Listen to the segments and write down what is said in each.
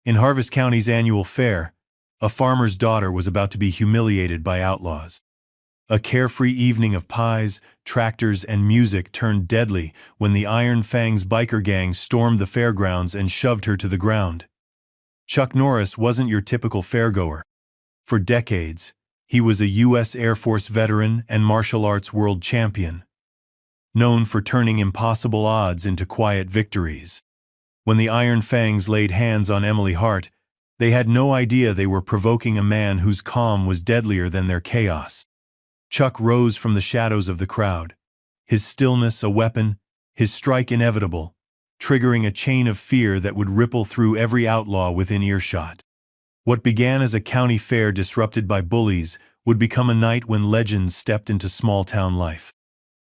In Harvest County's annual fair, a farmer's daughter was about to be humiliated by outlaws. A carefree evening of pies, tractors, and music turned deadly when the Iron Fangs biker gang stormed the fairgrounds and shoved her to the ground. Chuck Norris wasn't your typical fairgoer. For decades, he was a U.S. Air Force veteran and martial arts world champion, known for turning impossible odds into quiet victories. When the Iron Fangs laid hands on Emily Hart, they had no idea they were provoking a man whose calm was deadlier than their chaos. Chuck rose from the shadows of the crowd, his stillness a weapon, his strike inevitable, triggering a chain of fear that would ripple through every outlaw within earshot. What began as a county fair disrupted by bullies would become a night when legends stepped into small-town life.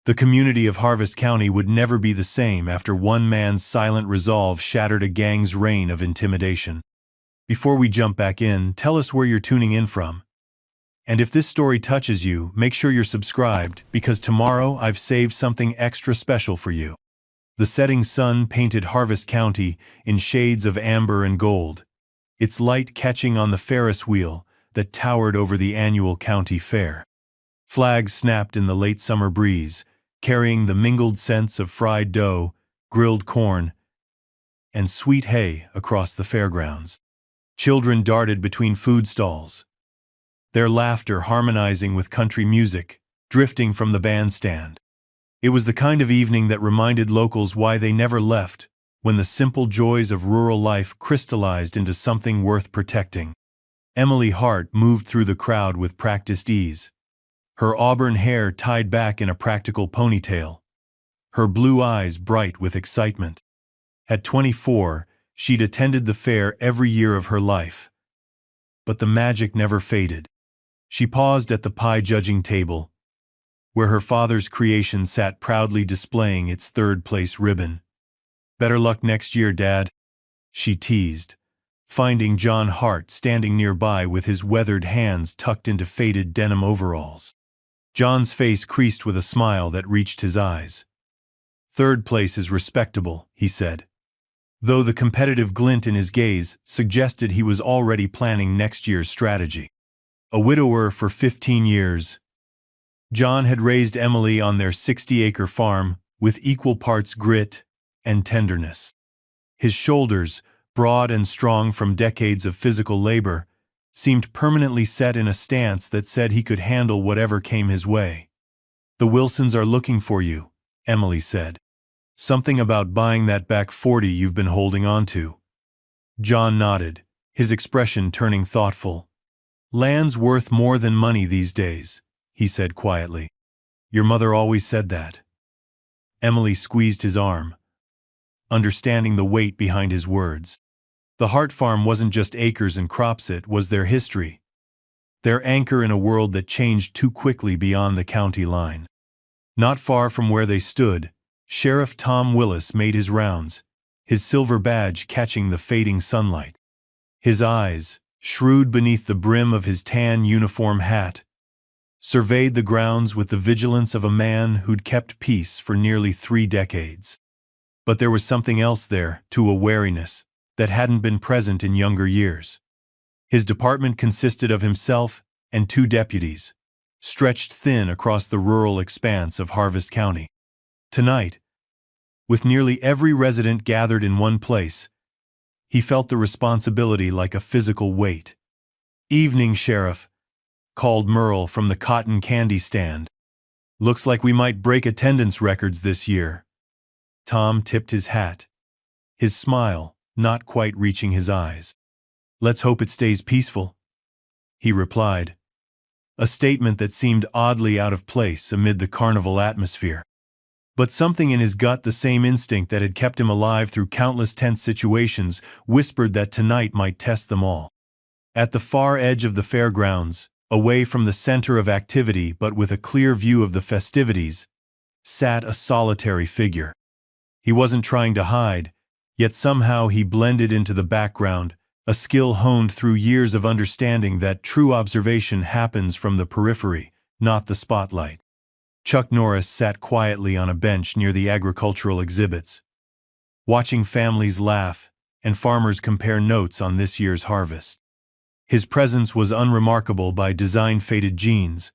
The community of Harvest County would never be the same after one man's silent resolve shattered a gang's reign of intimidation. Before we jump back in, tell us where you're tuning in from. And if this story touches you, make sure you're subscribed, because tomorrow I've saved something extra special for you. The setting sun painted Harvest County in shades of amber and gold, its light catching on the Ferris wheel that towered over the annual county fair. Flags snapped in the late summer breeze, carrying the mingled scents of fried dough, grilled corn, and sweet hay across the fairgrounds. Children darted between food stalls, their laughter harmonizing with country music, drifting from the bandstand. It was the kind of evening that reminded locals why they never left, when the simple joys of rural life crystallized into something worth protecting. Emily Hart moved through the crowd with practiced ease, her auburn hair tied back in a practical ponytail, her blue eyes bright with excitement. At 24, she'd attended the fair every year of her life. But the magic never faded. She paused at the pie judging table, where her father's creation sat proudly displaying its third-place ribbon. "Better luck next year, Dad," she teased, finding John Hart standing nearby with his weathered hands tucked into faded denim overalls. John's face creased with a smile that reached his eyes. "Third place is respectable," he said, though the competitive glint in his gaze suggested he was already planning next year's strategy. A widower for 15 years, John had raised Emily on their 60-acre farm with equal parts grit and tenderness. His shoulders, broad and strong from decades of physical labor, seemed permanently set in a stance that said he could handle whatever came his way. "The Wilsons are looking for you," Emily said. "Something about buying that back 40 you've been holding on to." John nodded, his expression turning thoughtful. "Land's worth more than money these days," he said quietly. "Your mother always said that." Emily squeezed his arm, understanding the weight behind his words. The Hart farm wasn't just acres and crops, it was their history, their anchor in a world that changed too quickly beyond the county line. Not far from where they stood, Sheriff Tom Willis made his rounds, his silver badge catching the fading sunlight. His eyes, shrewd beneath the brim of his tan uniform hat, surveyed the grounds with the vigilance of a man who'd kept peace for nearly 3 decades. But there was something else there, too, a wariness that hadn't been present in younger years. His department consisted of himself and 2 deputies, stretched thin across the rural expanse of Harvest County. Tonight, with nearly every resident gathered in one place, he felt the responsibility like a physical weight. "Evening, Sheriff," called Merle from the cotton candy stand. "Looks like we might break attendance records this year." Tom tipped his hat, his smile not quite reaching his eyes. "Let's hope it stays peaceful," he replied, a statement that seemed oddly out of place amid the carnival atmosphere. But something in his gut, the same instinct that had kept him alive through countless tense situations, whispered that tonight might test them all. At the far edge of the fairgrounds, away from the center of activity but with a clear view of the festivities, sat a solitary figure. He wasn't trying to hide, yet somehow he blended into the background, a skill honed through years of understanding that true observation happens from the periphery, not the spotlight. Chuck Norris sat quietly on a bench near the agricultural exhibits, watching families laugh, and farmers compare notes on this year's harvest. His presence was unremarkable by design-faded jeans,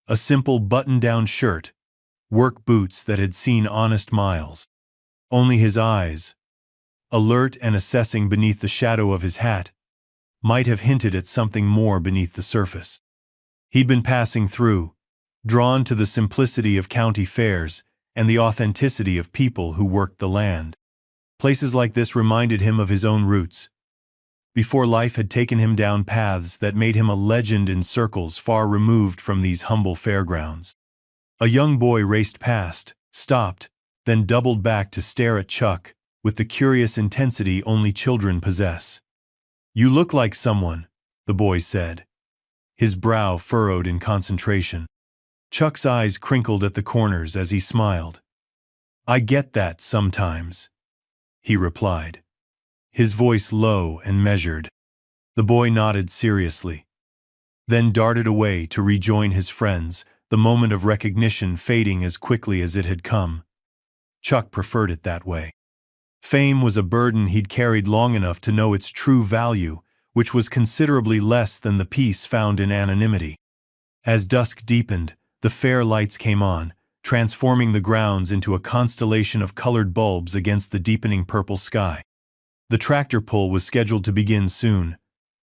a simple button-down shirt, work boots that had seen honest miles. Only his eyes, alert and assessing beneath the shadow of his hat, might have hinted at something more beneath the surface. He'd been passing through, drawn to the simplicity of county fairs and the authenticity of people who worked the land. Places like this reminded him of his own roots, before life had taken him down paths that made him a legend in circles far removed from these humble fairgrounds. A young boy raced past, stopped, then doubled back to stare at Chuck with the curious intensity only children possess. "You look like someone," the boy said, his brow furrowed in concentration. Chuck's eyes crinkled at the corners as he smiled. "I get that sometimes," he replied, his voice low and measured. The boy nodded seriously, then darted away to rejoin his friends, the moment of recognition fading as quickly as it had come. Chuck preferred it that way. Fame was a burden he'd carried long enough to know its true value, which was considerably less than the peace found in anonymity. As dusk deepened, the fair lights came on, transforming the grounds into a constellation of colored bulbs against the deepening purple sky. The tractor pull was scheduled to begin soon,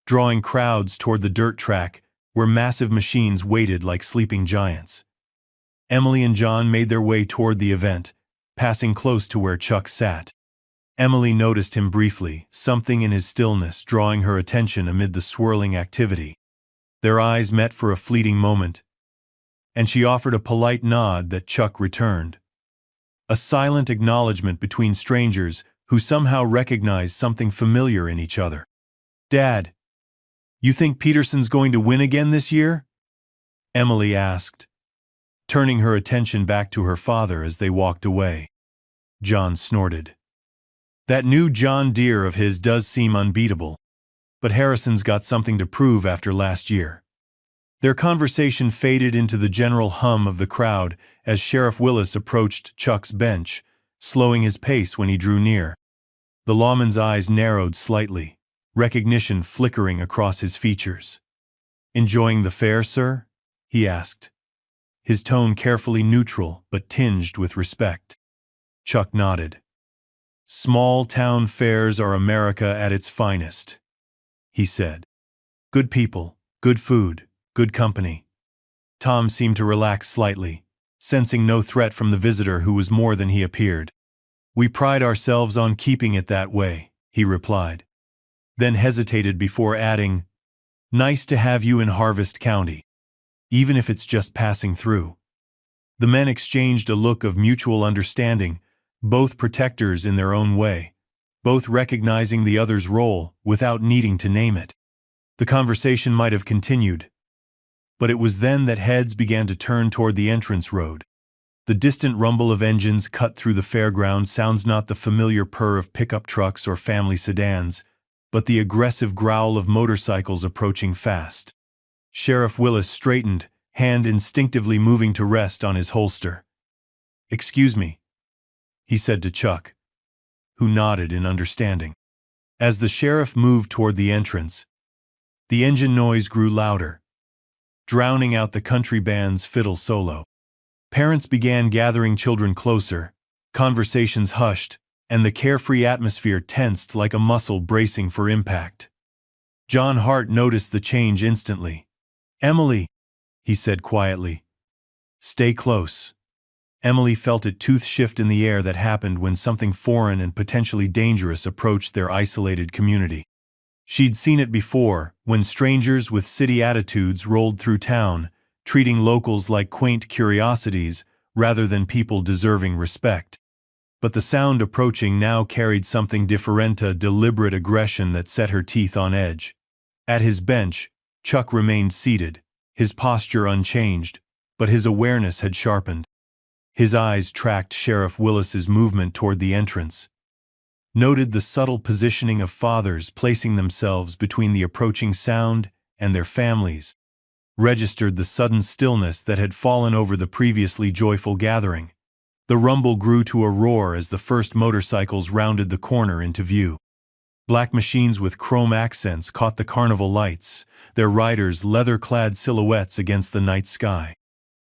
drawing crowds toward the dirt track where massive machines waited like sleeping giants. Emily and John made their way toward the event, passing close to where Chuck sat. Emily noticed him briefly, something in his stillness drawing her attention amid the swirling activity. Their eyes met for a fleeting moment, and she offered a polite nod that Chuck returned. A silent acknowledgement between strangers who somehow recognized something familiar in each other. "Dad, you think Peterson's going to win again this year?" Emily asked, turning her attention back to her father as they walked away. John snorted. "That new John Deere of his does seem unbeatable, but Harrison's got something to prove after last year." Their conversation faded into the general hum of the crowd as Sheriff Willis approached Chuck's bench, slowing his pace when he drew near. The lawman's eyes narrowed slightly, recognition flickering across his features. "Enjoying the fair, sir?" he asked, his tone carefully neutral but tinged with respect. Chuck nodded. "Small-town fairs are America at its finest," he said. "Good people, good food, good company." Tom seemed to relax slightly, sensing no threat from the visitor who was more than he appeared. "We pride ourselves on keeping it that way," he replied, then hesitated before adding, "Nice to have you in Harvest County, even if it's just passing through." The men exchanged a look of mutual understanding, both protectors in their own way, both recognizing the other's role without needing to name it. The conversation might have continued, but it was then that heads began to turn toward the entrance road. The distant rumble of engines cut through the fairground sounds not the familiar purr of pickup trucks or family sedans, but the aggressive growl of motorcycles approaching fast. Sheriff Willis straightened, hand instinctively moving to rest on his holster. "Excuse me," he said to Chuck, who nodded in understanding. As the sheriff moved toward the entrance, the engine noise grew louder, drowning out the country band's fiddle solo. Parents began gathering children closer, conversations hushed, and the carefree atmosphere tensed like a muscle bracing for impact. John Hart noticed the change instantly. "Emily," he said quietly, "stay close." Emily felt a tooth shift in the air that happened when something foreign and potentially dangerous approached their isolated community. She'd seen it before, when strangers with city attitudes rolled through town, treating locals like quaint curiosities rather than people deserving respect. But the sound approaching now carried something different, a deliberate aggression that set her teeth on edge. At his bench, Chuck remained seated, his posture unchanged, but his awareness had sharpened. His eyes tracked Sheriff Willis's movement toward the entrance, noted the subtle positioning of fathers placing themselves between the approaching sound and their families, registered the sudden stillness that had fallen over the previously joyful gathering. The rumble grew to a roar as the first motorcycles rounded the corner into view. Black machines with chrome accents caught the carnival lights, their riders' leather-clad silhouettes against the night sky.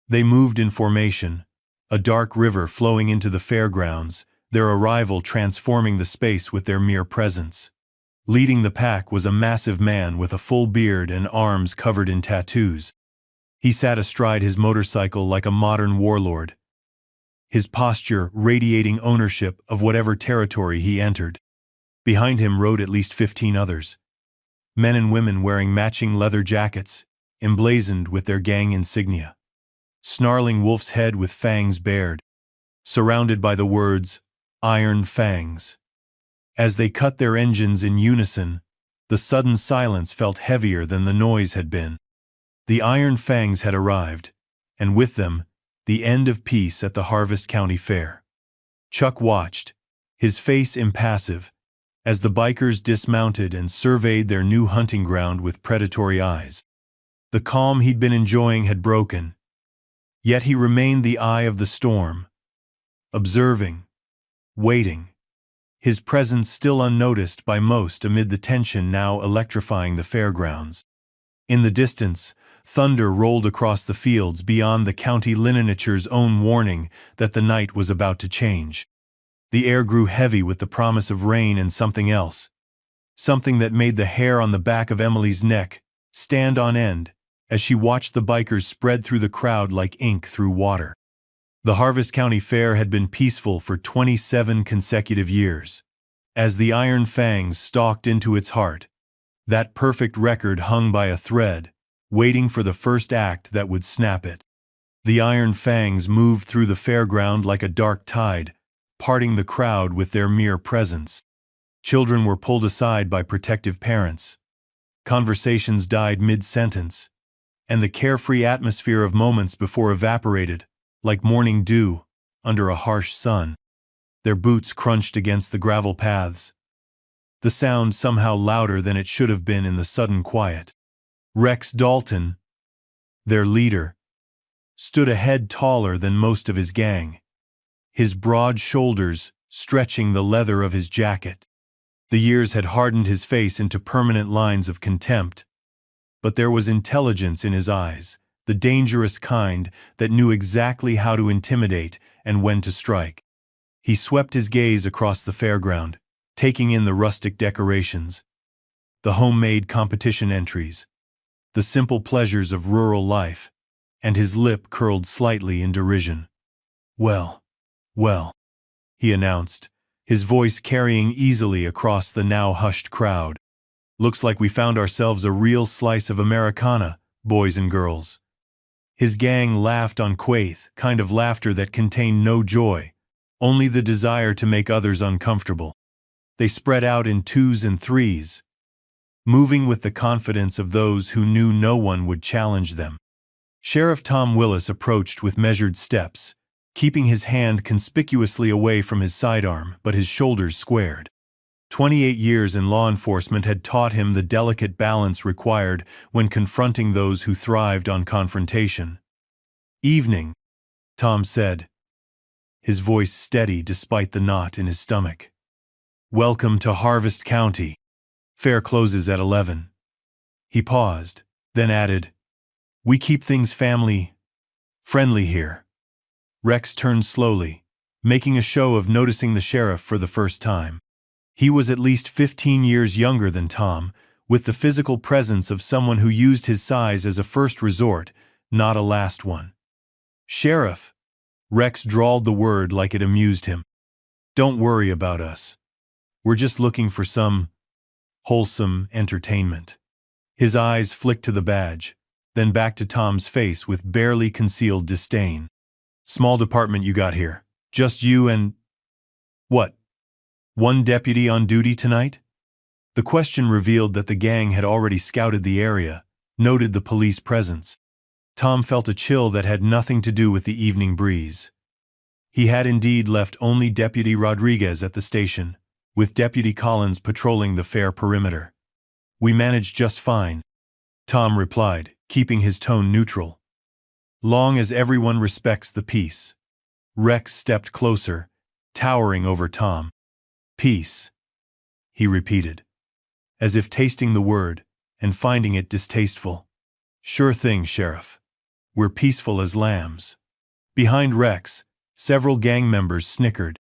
They moved in formation, a dark river flowing into the fairgrounds, their arrival transforming the space with their mere presence. Leading the pack was a massive man with a full beard and arms covered in tattoos. He sat astride his motorcycle like a modern warlord, his posture radiating ownership of whatever territory he entered. Behind him rode at least 15 others, men and women wearing matching leather jackets, emblazoned with their gang insignia. Snarling wolf's head with fangs bared, surrounded by the words, "Iron Fangs." As they cut their engines in unison, the sudden silence felt heavier than the noise had been. The Iron Fangs had arrived, and with them, the end of peace at the Harvest County Fair. Chuck watched, his face impassive, as the bikers dismounted and surveyed their new hunting ground with predatory eyes. The calm he'd been enjoying had broken, yet he remained the eye of the storm, observing, waiting, his presence still unnoticed by most amid the tension now electrifying the fairgrounds. In the distance, thunder rolled across the fields beyond the county linenature's own warning that the night was about to change. The air grew heavy with the promise of rain and something else, something that made the hair on the back of Emily's neck stand on end as she watched the bikers spread through the crowd like ink through water. The Harvest County Fair had been peaceful for 27 consecutive years. As the Iron Fangs stalked into its heart, that perfect record hung by a thread, waiting for the first act that would snap it. The Iron Fangs moved through the fairground like a dark tide, parting the crowd with their mere presence. Children were pulled aside by protective parents. Conversations died mid-sentence, and the carefree atmosphere of moments before evaporated, like morning dew, under a harsh sun. Their boots crunched against the gravel paths, the sound somehow louder than it should have been in the sudden quiet. Rex Dalton, their leader, stood a head taller than most of his gang, his broad shoulders stretching the leather of his jacket. The years had hardened his face into permanent lines of contempt, but there was intelligence in his eyes, the dangerous kind that knew exactly how to intimidate and when to strike. He swept his gaze across the fairground, taking in the rustic decorations, the homemade competition entries, the simple pleasures of rural life, and his lip curled slightly in derision. Well, he announced, his voice carrying easily across the now hushed crowd. Looks like we found ourselves a real slice of Americana, boys and girls. His gang laughed uncoath, kind of laughter that contained no joy, only the desire to make others uncomfortable. They spread out in twos and threes, moving with the confidence of those who knew no one would challenge them. Sheriff Tom Willis approached with measured steps, keeping his hand conspicuously away from his sidearm but his shoulders squared. 28 years in law enforcement had taught him the delicate balance required when confronting those who thrived on confrontation. "Evening," Tom said, his voice steady despite the knot in his stomach. "Welcome to Harvest County. Fair closes at 11. He paused, then added, "We keep things family-friendly here." Rex turned slowly, making a show of noticing the sheriff for the first time. He was at least 15 years younger than Tom, with the physical presence of someone who used his size as a first resort, not a last one. "Sheriff," Rex drawled the word like it amused him. "Don't worry about us. We're just looking for some wholesome entertainment." His eyes flicked to the badge, then back to Tom's face with barely concealed disdain. "Small department you got here. Just you and... what? One deputy on duty tonight?" The question revealed that the gang had already scouted the area, noted the police presence. Tom felt a chill that had nothing to do with the evening breeze. He had indeed left only Deputy Rodriguez at the station, with Deputy Collins patrolling the fair perimeter. "We managed just fine," Tom replied, keeping his tone neutral. "Long as everyone respects the peace." Rex stepped closer, towering over Tom. "Peace. he repeated, as if tasting the word and finding it distasteful. Sure thing, Sheriff. We're peaceful as lambs. Behind Rex, several gang members snickered.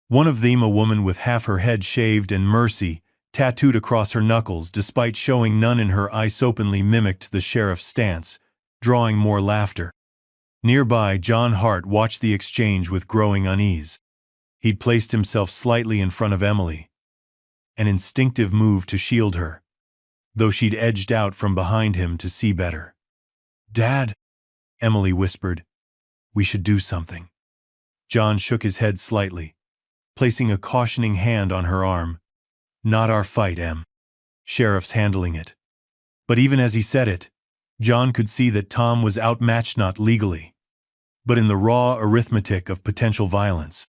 One of them a woman with half her head shaved and mercy tattooed across her knuckles despite showing none in her eyes openly mimicked the sheriff's stance, drawing more laughter. Nearby, John Hart watched the exchange with growing unease. He'd placed himself slightly in front of Emily, an instinctive move to shield her, though she'd edged out from behind him to see better. "Dad," Emily whispered, "we should do something." John shook his head slightly, placing a cautioning hand on her arm. "Not our fight, Em. Sheriff's handling it." But even as he said it, John could see that Tom was outmatched not legally, but in the raw arithmetic of potential violence.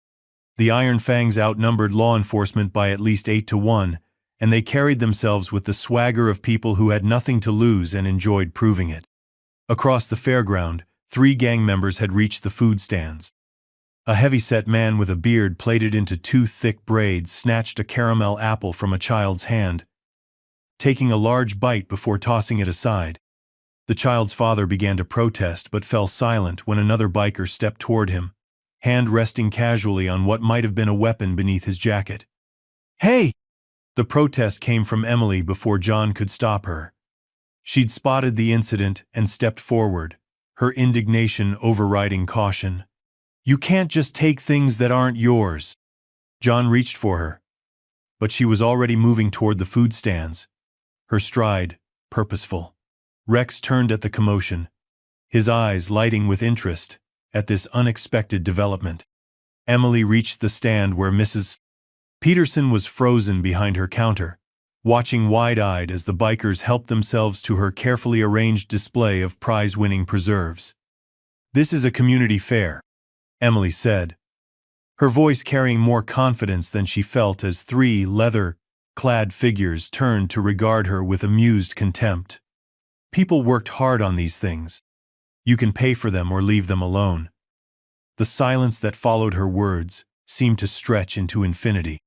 The Iron Fangs outnumbered law enforcement by at least 8-1, and they carried themselves with the swagger of people who had nothing to lose and enjoyed proving it. Across the fairground, 3 gang members had reached the food stands. A heavy-set man with a beard plaited into 2 thick braids snatched a caramel apple from a child's hand, taking a large bite before tossing it aside. The child's father began to protest but fell silent when another biker stepped toward him, hand resting casually on what might have been a weapon beneath his jacket. "Hey!" The protest came from Emily before John could stop her. She'd spotted the incident and stepped forward, her indignation overriding caution. "You can't just take things that aren't yours." John reached for her, but she was already moving toward the food stands, her stride purposeful. Rex turned at the commotion, his eyes lighting with interest at this unexpected development. Emily reached the stand where Mrs. Peterson was frozen behind her counter, watching wide-eyed as the bikers helped themselves to her carefully arranged display of prize-winning preserves. "This is a community fair," Emily said, her voice carrying more confidence than she felt as 3 leather-clad figures turned to regard her with amused contempt. "People worked hard on these things. You can pay for them or leave them alone." The silence that followed her words seemed to stretch into infinity.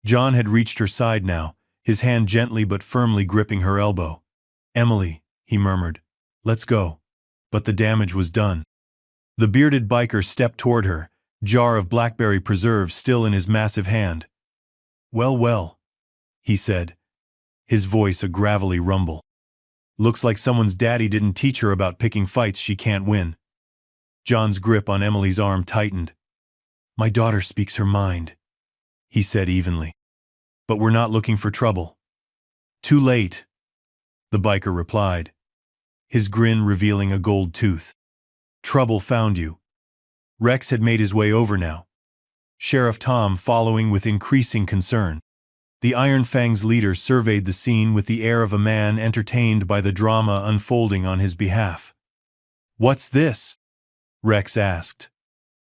John had reached her side now, his hand gently but firmly gripping her elbow. "Emily," he murmured, "let's go." But the damage was done. The bearded biker stepped toward her, jar of blackberry preserve still in his massive hand. "Well, well," he said, his voice a gravelly rumble. "Looks like someone's daddy didn't teach her about picking fights she can't win." John's grip on Emily's arm tightened. "My daughter speaks her mind," he said evenly. "But we're not looking for trouble." "Too late," the biker replied, his grin revealing a gold tooth. "Trouble found you." Rex had made his way over now, Sheriff Tom following with increasing concern. The Iron Fang's leader surveyed the scene with the air of a man entertained by the drama unfolding on his behalf. "What's this?" Rex asked,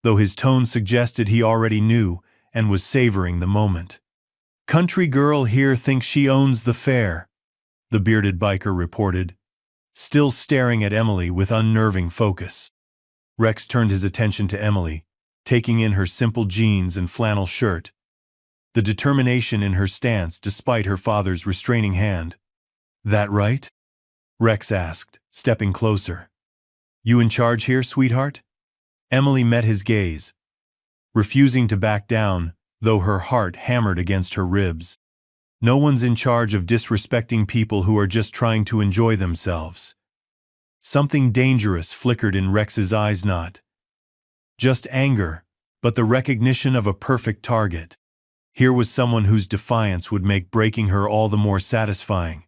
though his tone suggested he already knew and was savoring the moment. "Country girl here thinks she owns the fair," the bearded biker reported, still staring at Emily with unnerving focus. Rex turned his attention to Emily, taking in her simple jeans and flannel shirt, the determination in her stance despite her father's restraining hand. "That right?" Rex asked, stepping closer. "You in charge here, sweetheart?" Emily met his gaze, refusing to back down, though her heart hammered against her ribs. No one's in charge of disrespecting people who are just trying to enjoy themselves. Something dangerous flickered in Rex's eyes, not just anger, but the recognition of a perfect target. Here was someone whose defiance would make breaking her all the more satisfying,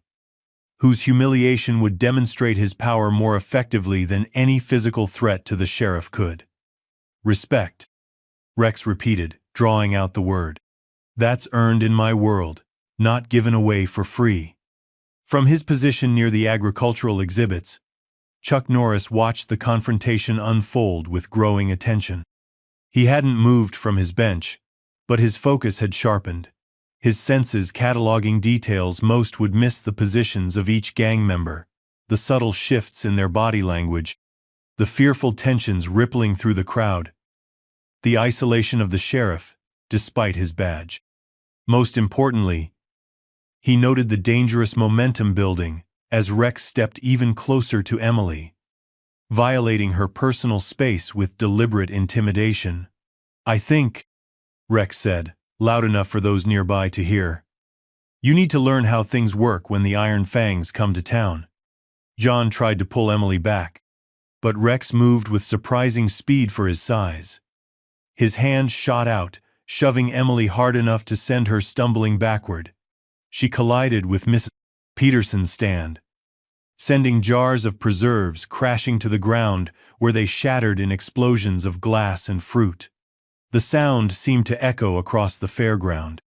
whose humiliation would demonstrate his power more effectively than any physical threat to the sheriff could. "Respect," Rex repeated, drawing out the word. "That's earned in my world, not given away for free." From his position near the agricultural exhibits, Chuck Norris watched the confrontation unfold with growing attention. He hadn't moved from his bench, but his focus had sharpened, his senses cataloging details most would miss: the positions of each gang member, the subtle shifts in their body language, the fearful tensions rippling through the crowd, the isolation of the sheriff, despite his badge. Most importantly, He noted the dangerous momentum building as Rex stepped even closer to Emily, violating her personal space with deliberate intimidation. "I think," Rex said, loud enough for those nearby to hear, "you need to learn how things work when the Iron Fangs come to town." John tried to pull Emily back, but Rex moved with surprising speed for his size. His hand shot out, shoving Emily hard enough to send her stumbling backward. She collided with Mrs. Peterson's stand, sending jars of preserves crashing to the ground where they shattered in explosions of glass and fruit. The sound seemed to echo across the fairground.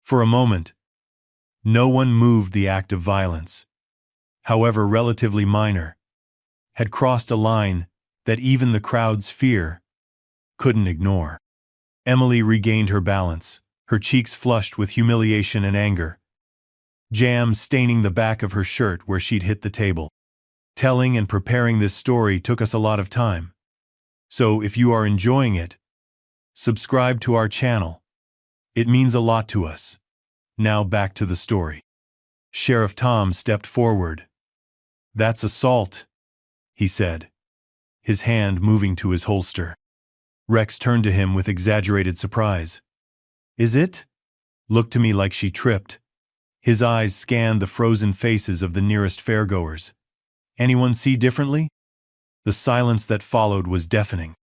For a moment, no one moved. The act of violence, however relatively minor, had crossed a line that even the crowd's fear couldn't ignore. Emily regained her balance, her cheeks flushed with humiliation and anger, jam staining the back of her shirt where she'd hit the table. Telling and preparing this story took us a lot of time. So if you are enjoying it, subscribe to our channel. It means a lot to us. Now back to the story. Sheriff Tom stepped forward. "That's assault," he said, his hand moving to his holster. Rex turned to him with exaggerated surprise. "Is it?" Looked to me like she tripped. His eyes scanned the frozen faces of the nearest fairgoers. "Anyone see differently?" The silence that followed was deafening.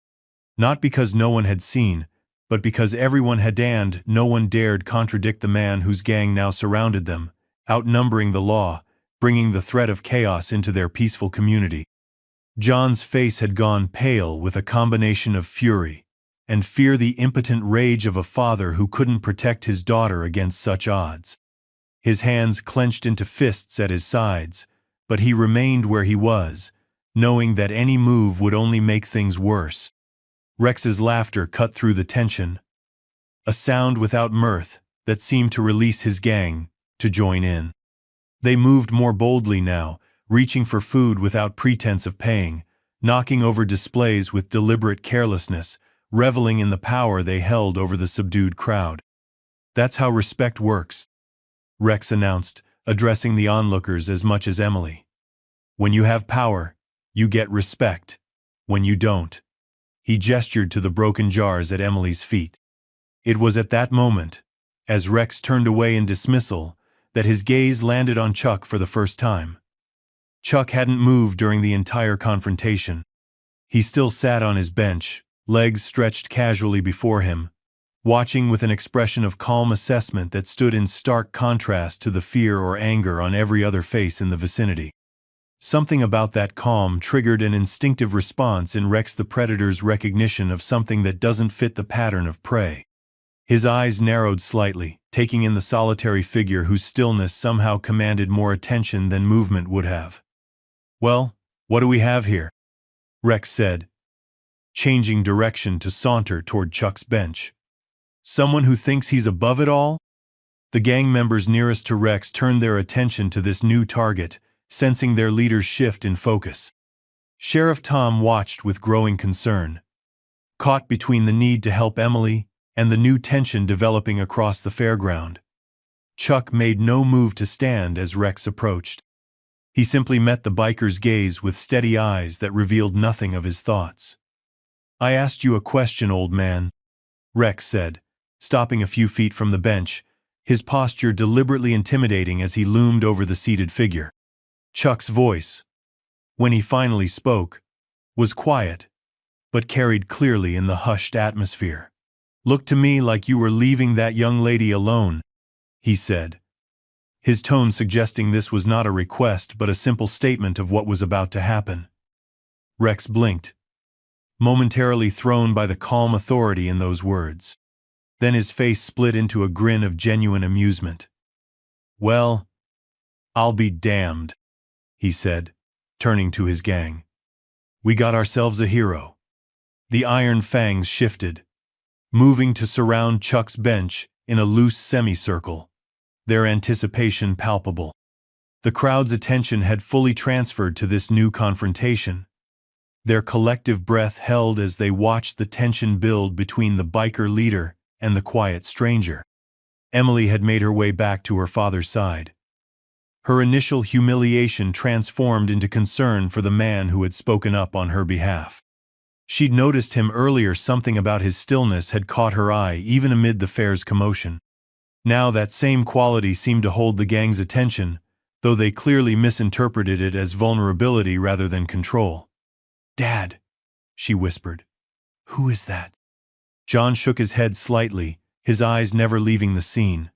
Not because no one had seen, but because everyone had, and no one dared contradict the man whose gang now surrounded them, outnumbering the law, bringing the threat of chaos into their peaceful community. John's face had gone pale with a combination of fury and fear, the impotent rage of a father who couldn't protect his daughter against such odds. His hands clenched into fists at his sides, but he remained where he was, knowing that any move would only make things worse. Rex's laughter cut through the tension, a sound without mirth that seemed to release his gang to join in. They moved more boldly now, reaching for food without pretense of paying, knocking over displays with deliberate carelessness, reveling in the power they held over the subdued crowd. "That's how respect works," Rex announced, addressing the onlookers as much as Emily. "When you have power, you get respect. When you don't." He gestured to the broken jars at Emily's feet. It was at that moment, as Rex turned away in dismissal, that his gaze landed on Chuck for the first time. Chuck hadn't moved during the entire confrontation. He still sat on his bench, legs stretched casually before him, watching with an expression of calm assessment that stood in stark contrast to the fear or anger on every other face in the vicinity. Something about that calm triggered an instinctive response in Rex the Predator's recognition of something that doesn't fit the pattern of prey. His eyes narrowed slightly, taking in the solitary figure whose stillness somehow commanded more attention than movement would have. "Well, what do we have here?" Rex said, changing direction to saunter toward Chuck's bench. "Someone who thinks he's above it all?" The gang members nearest to Rex turned their attention to this new target, sensing their leader's shift in focus. Sheriff Tom watched with growing concern, caught between the need to help Emily and the new tension developing across the fairground. Chuck made no move to stand as Rex approached. He simply met the biker's gaze with steady eyes that revealed nothing of his thoughts. "I asked you a question, old man," Rex said, stopping a few feet from the bench, his posture deliberately intimidating as he loomed over the seated figure. Chuck's voice, when he finally spoke, was quiet, but carried clearly in the hushed atmosphere. "Looked to me like you were leaving that young lady alone," he said, his tone suggesting this was not a request but a simple statement of what was about to happen. Rex blinked, momentarily thrown by the calm authority in those words. Then his face split into a grin of genuine amusement. "Well, I'll be damned," he said, turning to his gang. "We got ourselves a hero." The Iron Fangs shifted, moving to surround Chuck's bench in a loose semicircle, their anticipation palpable. The crowd's attention had fully transferred to this new confrontation, their collective breath held as they watched the tension build between the biker leader and the quiet stranger. Emily had made her way back to her father's side. Her initial humiliation transformed into concern for the man who had spoken up on her behalf. She'd noticed him earlier. Something about his stillness had caught her eye even amid the fair's commotion. Now that same quality seemed to hold the gang's attention, though they clearly misinterpreted it as vulnerability rather than control. "Dad," she whispered. "Who is that?" John shook his head slightly, his eyes never leaving the scene.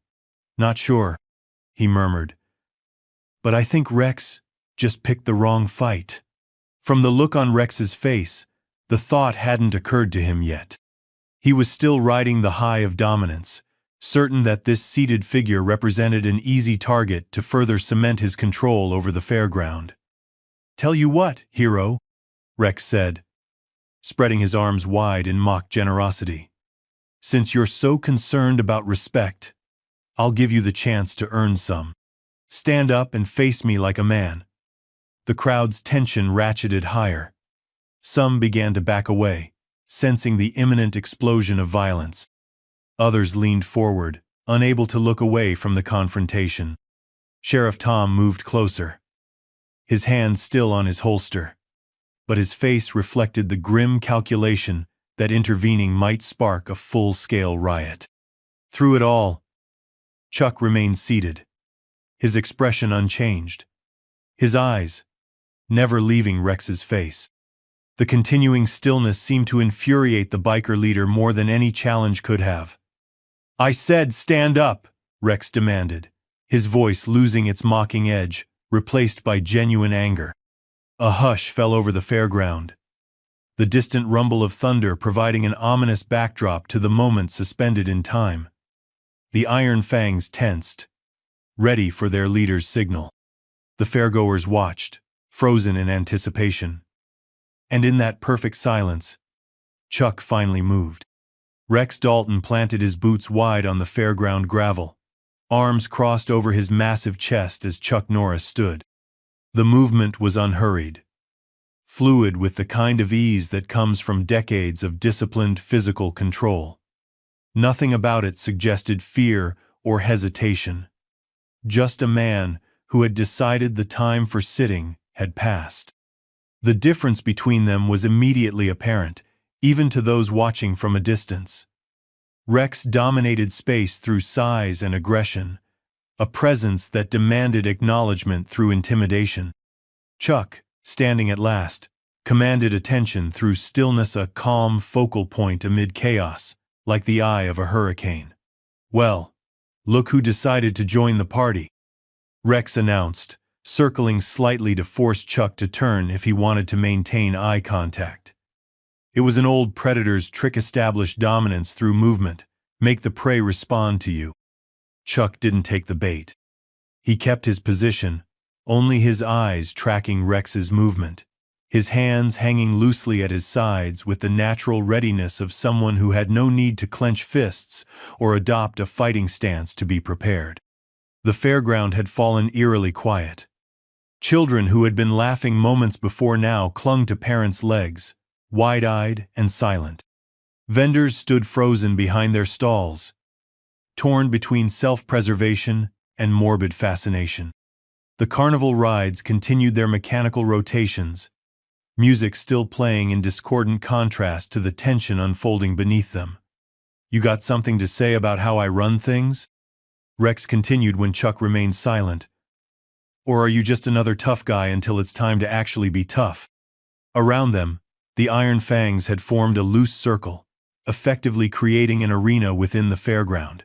"Not sure," he murmured. "But I think Rex just picked the wrong fight." From the look on Rex's face, the thought hadn't occurred to him yet. He was still riding the high of dominance, certain that this seated figure represented an easy target to further cement his control over the fairground. "Tell you what, hero," Rex said, spreading his arms wide in mock generosity. "Since you're so concerned about respect, I'll give you the chance to earn some. Stand up and face me like a man." The crowd's tension ratcheted higher. Some began to back away, sensing the imminent explosion of violence. Others leaned forward, unable to look away from the confrontation. Sheriff Tom moved closer, his hand still on his holster, but his face reflected the grim calculation that intervening might spark a full-scale riot. Through it all, Chuck remained seated, his expression unchanged, his eyes never leaving Rex's face. The continuing stillness seemed to infuriate the biker leader more than any challenge could have. "I said stand up," Rex demanded, his voice losing its mocking edge, replaced by genuine anger. A hush fell over the fairground, the distant rumble of thunder providing an ominous backdrop to the moment suspended in time. The iron fangs tensed, ready for their leader's signal. The fairgoers watched, frozen in anticipation. And in that perfect silence, Chuck finally moved. Rex Dalton planted his boots wide on the fairground gravel, arms crossed over his massive chest as Chuck Norris stood. The movement was unhurried, fluid with the kind of ease that comes from decades of disciplined physical control. Nothing about it suggested fear or hesitation. Just a man who had decided the time for sitting had passed. The difference between them was immediately apparent, even to those watching from a distance. Rex dominated space through size and aggression, a presence that demanded acknowledgement through intimidation. Chuck, standing at last, commanded attention through stillness, a calm focal point amid chaos, like the eye of a hurricane. "Well, look who decided to join the party," Rex announced, circling slightly to force Chuck to turn if he wanted to maintain eye contact. It was an old predator's trick: establish dominance through movement, make the prey respond to you. Chuck didn't take the bait. He kept his position, only his eyes tracking Rex's movement, his hands hanging loosely at his sides with the natural readiness of someone who had no need to clench fists or adopt a fighting stance to be prepared. The fairground had fallen eerily quiet. Children who had been laughing moments before now clung to parents' legs, wide-eyed and silent. Vendors stood frozen behind their stalls, torn between self-preservation and morbid fascination. The carnival rides continued their mechanical rotations, music still playing in discordant contrast to the tension unfolding beneath them. "You got something to say about how I run things?" Rex continued when Chuck remained silent. "Or are you just another tough guy until it's time to actually be tough?" Around them, the iron fangs had formed a loose circle, effectively creating an arena within the fairground.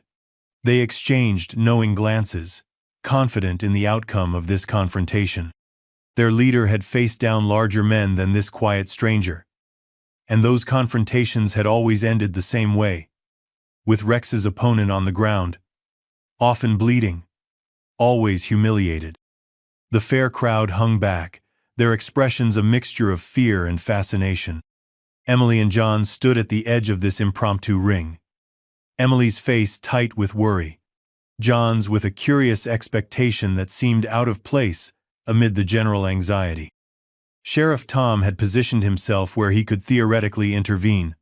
They exchanged knowing glances, confident in the outcome of this confrontation. Their leader had faced down larger men than this quiet stranger, and those confrontations had always ended the same way, with Rex's opponent on the ground, often bleeding, always humiliated. The fair crowd hung back, their expressions a mixture of fear and fascination. Emily and John stood at the edge of this impromptu ring, Emily's face tight with worry, John's with a curious expectation that seemed out of place amid the general anxiety. Sheriff Tom had positioned himself where he could theoretically intervene,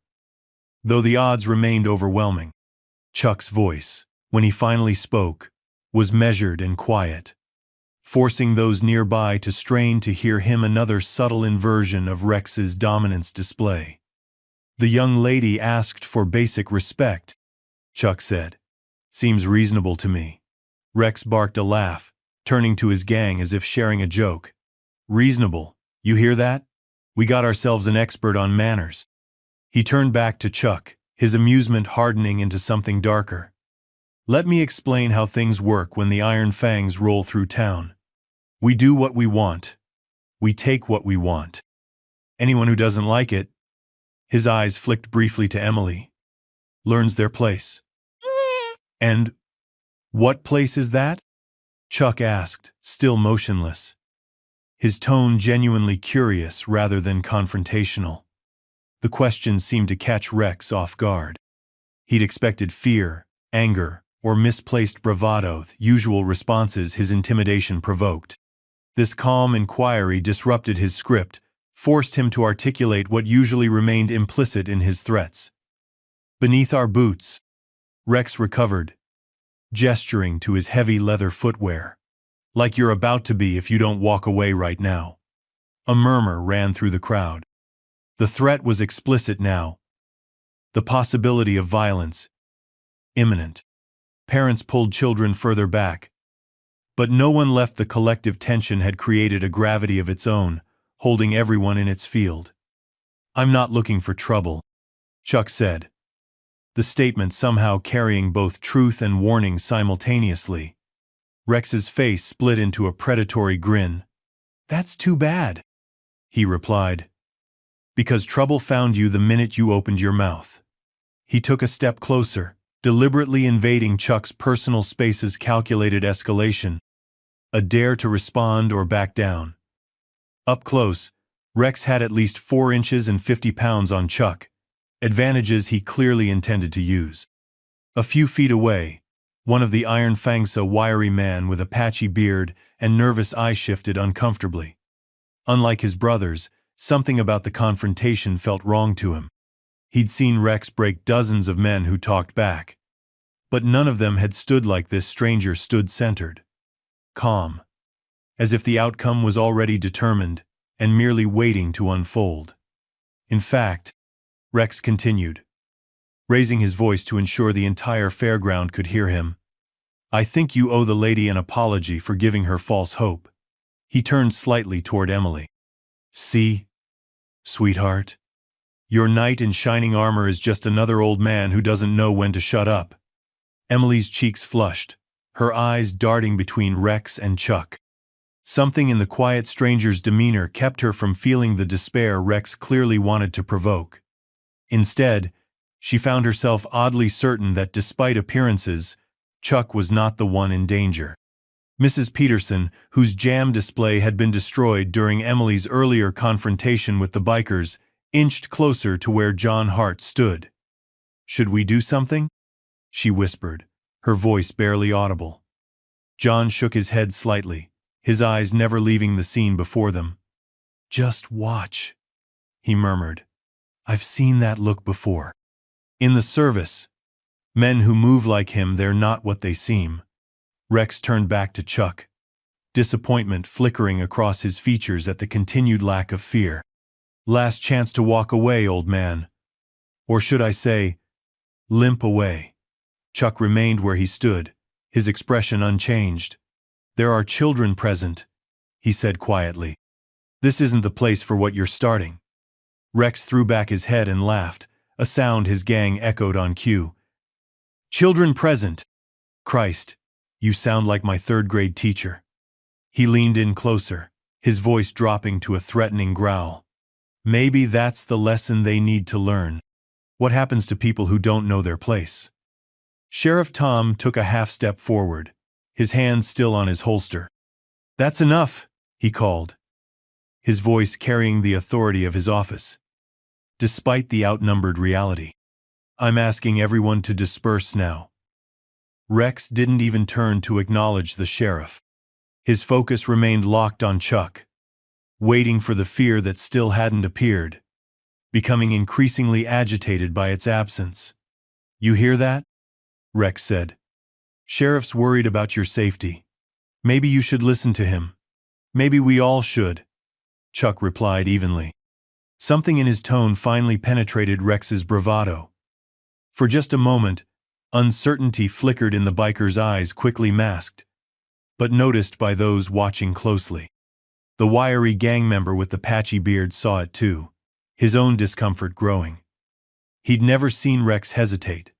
though the odds remained overwhelming. Chuck's voice, when he finally spoke, was measured and quiet, forcing those nearby to strain to hear him, another subtle inversion of Rex's dominance display. "The young lady asked for basic respect," Chuck said. "Seems reasonable to me." Rex barked a laugh, turning to his gang as if sharing a joke. "Reasonable, you hear that? We got ourselves an expert on manners." He turned back to Chuck, his amusement hardening into something darker. "Let me explain how things work when the Iron Fangs roll through town. We do what we want. We take what we want. Anyone who doesn't like it," his eyes flicked briefly to Emily, "learns their place." "And what place is that?" Chuck asked, still motionless, his tone genuinely curious rather than confrontational. The question seemed to catch Rex off guard. He'd expected fear, anger, or misplaced bravado, the usual responses his intimidation provoked. This calm inquiry disrupted his script, forced him to articulate what usually remained implicit in his threats. "Beneath our boots." Rex recovered, gesturing to his heavy leather footwear. "Like you're about to be if you don't walk away right now." A murmur ran through the crowd. The threat was explicit now. The possibility of violence, imminent. Parents pulled children further back. But no one left. The collective tension had created a gravity of its own, holding everyone in its field. "I'm not looking for trouble," Chuck said, the statement somehow carrying both truth and warning simultaneously. Rex's face split into a predatory grin. "That's too bad," he replied. "Because trouble found you the minute you opened your mouth." He took a step closer, deliberately invading Chuck's personal space's calculated escalation, a dare to respond or back down. Up close, Rex had at least 4 inches and 50 pounds on Chuck, advantages he clearly intended to use. A few feet away, one of the Iron Fangs, a wiry man with a patchy beard and nervous eyes, shifted uncomfortably. Unlike his brothers, something about the confrontation felt wrong to him. He'd seen Rex break dozens of men who talked back, but none of them had stood like this stranger stood, centered, calm, as if the outcome was already determined and merely waiting to unfold. "In fact," Rex continued, raising his voice to ensure the entire fairground could hear him, "I think you owe the lady an apology for giving her false hope." He turned slightly toward Emily. "See, sweetheart, your knight in shining armor is just another old man who doesn't know when to shut up." Emily's cheeks flushed, her eyes darting between Rex and Chuck. Something in the quiet stranger's demeanor kept her from feeling the despair Rex clearly wanted to provoke. Instead, she found herself oddly certain that despite appearances, Chuck was not the one in danger. Mrs. Peterson, whose jam display had been destroyed during Emily's earlier confrontation with the bikers, inched closer to where John Hart stood. "Should we do something?" she whispered, her voice barely audible. John shook his head slightly, his eyes never leaving the scene before them. "Just watch," he murmured. "I've seen that look before. In the service. Men who move like him, they're not what they seem." Rex turned back to Chuck, disappointment flickering across his features at the continued lack of fear. "Last chance to walk away, old man. Or should I say, limp away." Chuck remained where he stood, his expression unchanged. "There are children present," he said quietly. "This isn't the place for what you're starting." Rex threw back his head and laughed, a sound his gang echoed on cue. "Children present? Christ, you sound like my third-grade teacher." He leaned in closer, his voice dropping to a threatening growl. "Maybe that's the lesson they need to learn. What happens to people who don't know their place?" Sheriff Tom took a half-step forward, his hands still on his holster. "That's enough," he called, his voice carrying the authority of his office. Despite the outnumbered reality, "I'm asking everyone to disperse now." Rex didn't even turn to acknowledge the sheriff. His focus remained locked on Chuck, waiting for the fear that still hadn't appeared, becoming increasingly agitated by its absence. "You hear that?" Rex said, Sheriff's worried about your safety. Maybe you should listen to him. Maybe we all should, Chuck replied evenly. Something in his tone finally penetrated Rex's bravado. For just a moment, uncertainty flickered in the biker's eyes, quickly masked, but noticed by those watching closely. The wiry gang member with the patchy beard saw it too, his own discomfort growing. He'd never seen Rex hesitate.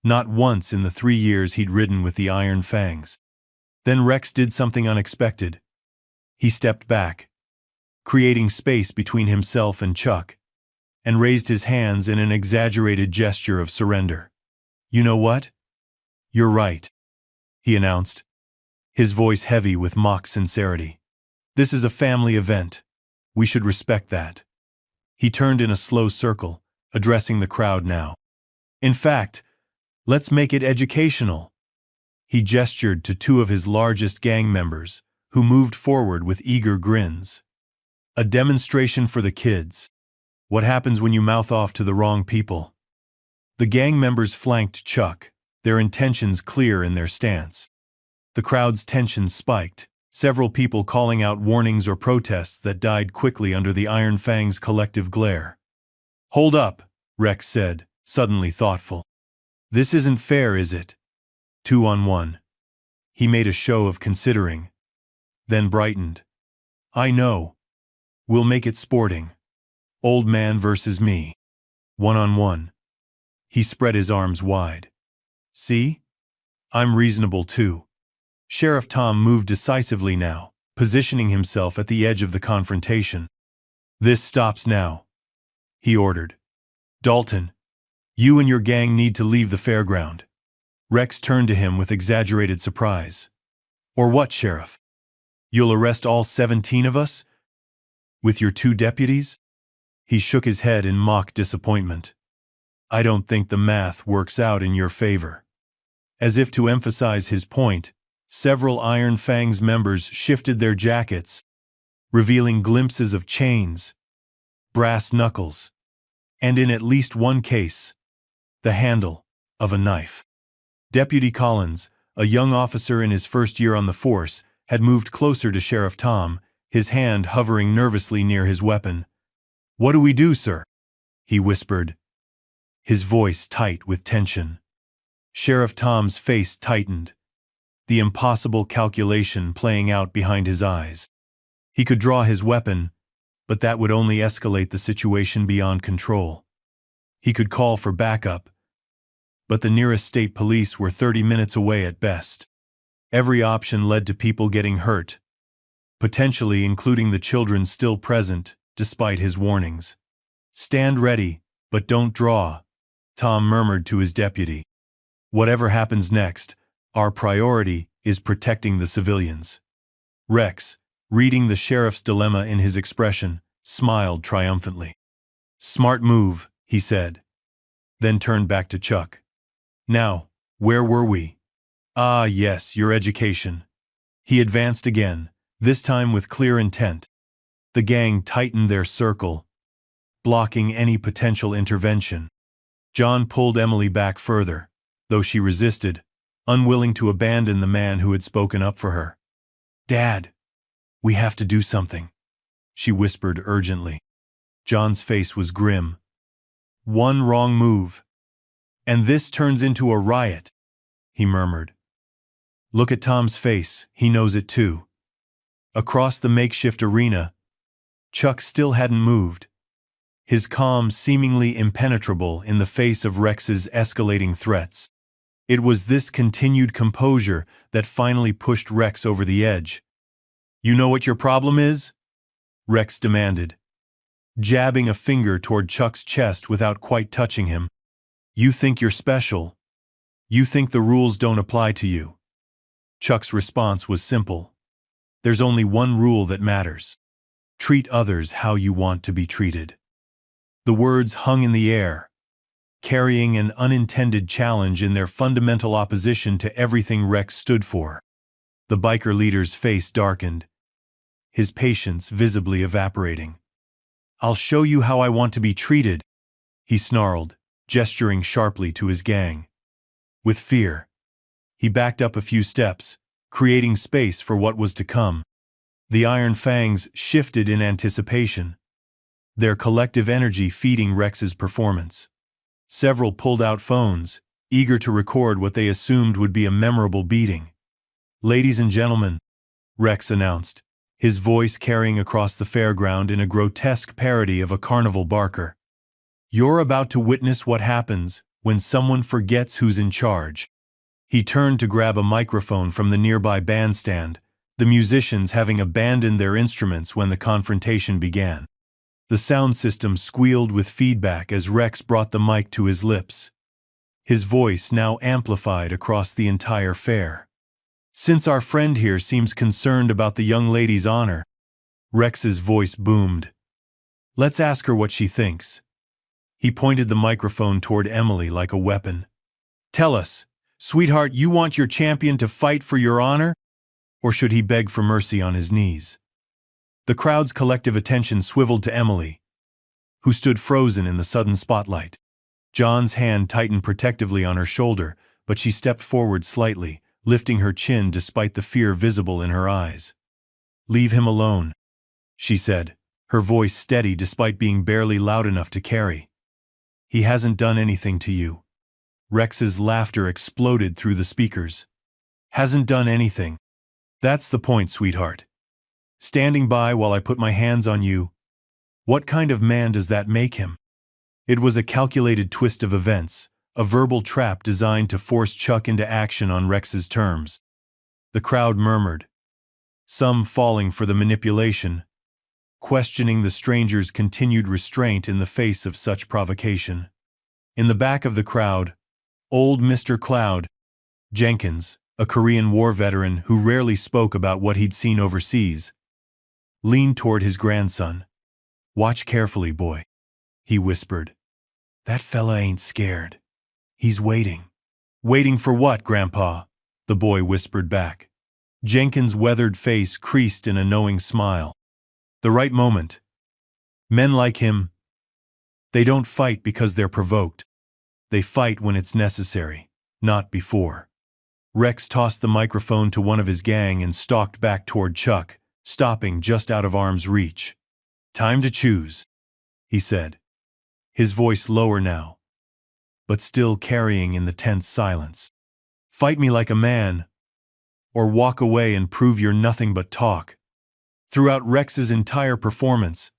Not once in the 3 years he'd ridden with the Iron Fangs. Then Rex did something unexpected. He stepped back, creating space between himself and Chuck, and raised his hands in an exaggerated gesture of surrender. "You know what? You're right," he announced, his voice heavy with mock sincerity. "This is a family event. We should respect that." He turned in a slow circle, addressing the crowd now. "In fact, let's make it educational." He gestured to 2 of his largest gang members, who moved forward with eager grins. "A demonstration for the kids. What happens when you mouth off to the wrong people?" The gang members flanked Chuck, their intentions clear in their stance. The crowd's tension spiked, several people calling out warnings or protests that died quickly under the Iron Fang's collective glare. "Hold up," Rex said, suddenly thoughtful. "This isn't fair, is it? 2-on-1. He made a show of considering, then brightened. "I know. We'll make it sporting. Old man versus me. 1-on-1. He spread his arms wide. "See? I'm reasonable too." Sheriff Tom moved decisively now, positioning himself at the edge of the confrontation. "This stops now," he ordered. "Dalton, you and your gang need to leave the fairground." Rex turned to him with exaggerated surprise. "Or what, Sheriff? You'll arrest all 17 of us? With your 2 deputies?" He shook his head in mock disappointment. "I don't think the math works out in your favor." As if to emphasize his point, several Iron Fang's members shifted their jackets, revealing glimpses of chains, brass knuckles, and in at least one case, the handle of a knife. Deputy Collins, a young officer in his first year on the force, had moved closer to Sheriff Tom, his hand hovering nervously near his weapon. "What do we do, sir?" he whispered, his voice tight with tension. Sheriff Tom's face tightened, the impossible calculation playing out behind his eyes. He could draw his weapon, but that would only escalate the situation beyond control. He could call for backup, but the nearest state police were 30 minutes away at best. Every option led to people getting hurt, potentially including the children still present, despite his warnings. "Stand ready, but don't draw," Tom murmured to his deputy. "Whatever happens next, our priority is protecting the civilians." Rex, reading the sheriff's dilemma in his expression, smiled triumphantly. "Smart move," he said, then turned back to Chuck. "Now, where were we?" "Ah, yes, your education." He advanced again, this time with clear intent. The gang tightened their circle, blocking any potential intervention. John pulled Emily back further, though she resisted, unwilling to abandon the man who had spoken up for her. "Dad, we have to do something," she whispered urgently. John's face was grim. "One wrong move, and this turns into a riot," he murmured. Look at Tom's face, he knows it too. Across the makeshift arena, Chuck still hadn't moved, his calm seemingly impenetrable in the face of Rex's escalating threats. It was this continued composure that finally pushed Rex over the edge. "You know what your problem is?" Rex demanded, jabbing a finger toward Chuck's chest without quite touching him. "You think you're special. You think the rules don't apply to you." Chuck's response was simple. "There's only one rule that matters. Treat others how you want to be treated." The words hung in the air, carrying an unintended challenge in their fundamental opposition to everything Rex stood for. The biker leader's face darkened, his patience visibly evaporating. "I'll show you how I want to be treated," he snarled, gesturing sharply to his gang. With fear, He backed up a few steps, creating space for what was to come. The iron fangs shifted in anticipation, their collective energy feeding Rex's performance. Several pulled out phones, eager to record what they assumed would be a memorable beating. "Ladies and gentlemen," Rex announced, his voice carrying across the fairground in a grotesque parody of a carnival barker. "You're about to witness what happens when someone forgets who's in charge." He turned to grab a microphone from the nearby bandstand, the musicians having abandoned their instruments when the confrontation began. The sound system squealed with feedback as Rex brought the mic to his lips. His voice now amplified across the entire fair. "Since our friend here seems concerned about the young lady's honor," Rex's voice boomed, "let's ask her what she thinks." He pointed the microphone toward Emily like a weapon. "Tell us, sweetheart, you want your champion to fight for your honor? Or should he beg for mercy on his knees?" The crowd's collective attention swiveled to Emily, who stood frozen in the sudden spotlight. John's hand tightened protectively on her shoulder, but she stepped forward slightly, lifting her chin despite the fear visible in her eyes. "Leave him alone," she said, her voice steady despite being barely loud enough to carry. "He hasn't done anything to you." Rex's laughter exploded through the speakers. "Hasn't done anything. That's the point, sweetheart. Standing by while I put my hands on you. What kind of man does that make him?" It was a calculated twist of events, a verbal trap designed to force Chuck into action on Rex's terms. The crowd murmured, some falling for the manipulation, questioning the stranger's continued restraint in the face of such provocation. In the back of the crowd, old Mr. Cloud, Jenkins, a Korean War veteran who rarely spoke about what he'd seen overseas, leaned toward his grandson. "Watch carefully, boy," he whispered. "That fella ain't scared. He's waiting." "Waiting for what, Grandpa?" the boy whispered back. Jenkins' weathered face creased in a knowing smile. "The right moment. Men like him, they don't fight because they're provoked. They fight when it's necessary, not before." Rex tossed the microphone to one of his gang and stalked back toward Chuck, stopping just out of arm's reach. "Time to choose," he said, his voice lower now, but still carrying in the tense silence. "Fight me like a man, or walk away and prove you're nothing but talk." Throughout Rex's entire performance,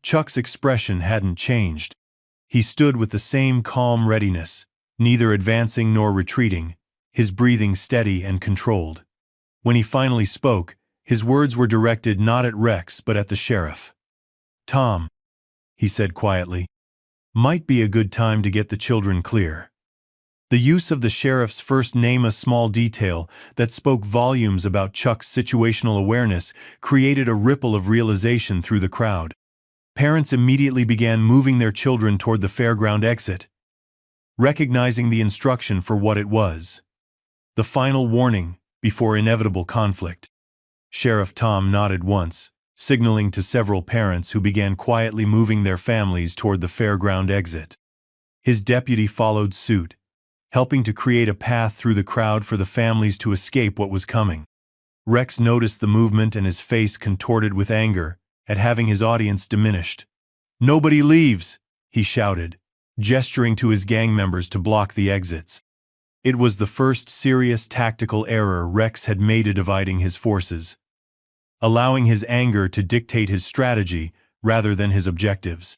Chuck's expression hadn't changed. He stood with the same calm readiness, neither advancing nor retreating, his breathing steady and controlled. When he finally spoke, his words were directed not at Rex but at the sheriff. "Tom," he said quietly, "might be a good time to get the children clear." The use of the sheriff's first name, a small detail that spoke volumes about Chuck's situational awareness, created a ripple of realization through the crowd. Parents immediately began moving their children toward the fairground exit, recognizing the instruction for what it was: the final warning before inevitable conflict. Sheriff Tom nodded once, signaling to several parents who began quietly moving their families toward the fairground exit. His deputy followed suit, helping to create a path through the crowd for the families to escape what was coming. Rex noticed the movement and his face contorted with anger at having his audience diminished. "Nobody leaves," he shouted, gesturing to his gang members to block the exits. It was the first serious tactical error Rex had made in dividing his forces, allowing his anger to dictate his strategy rather than his objectives.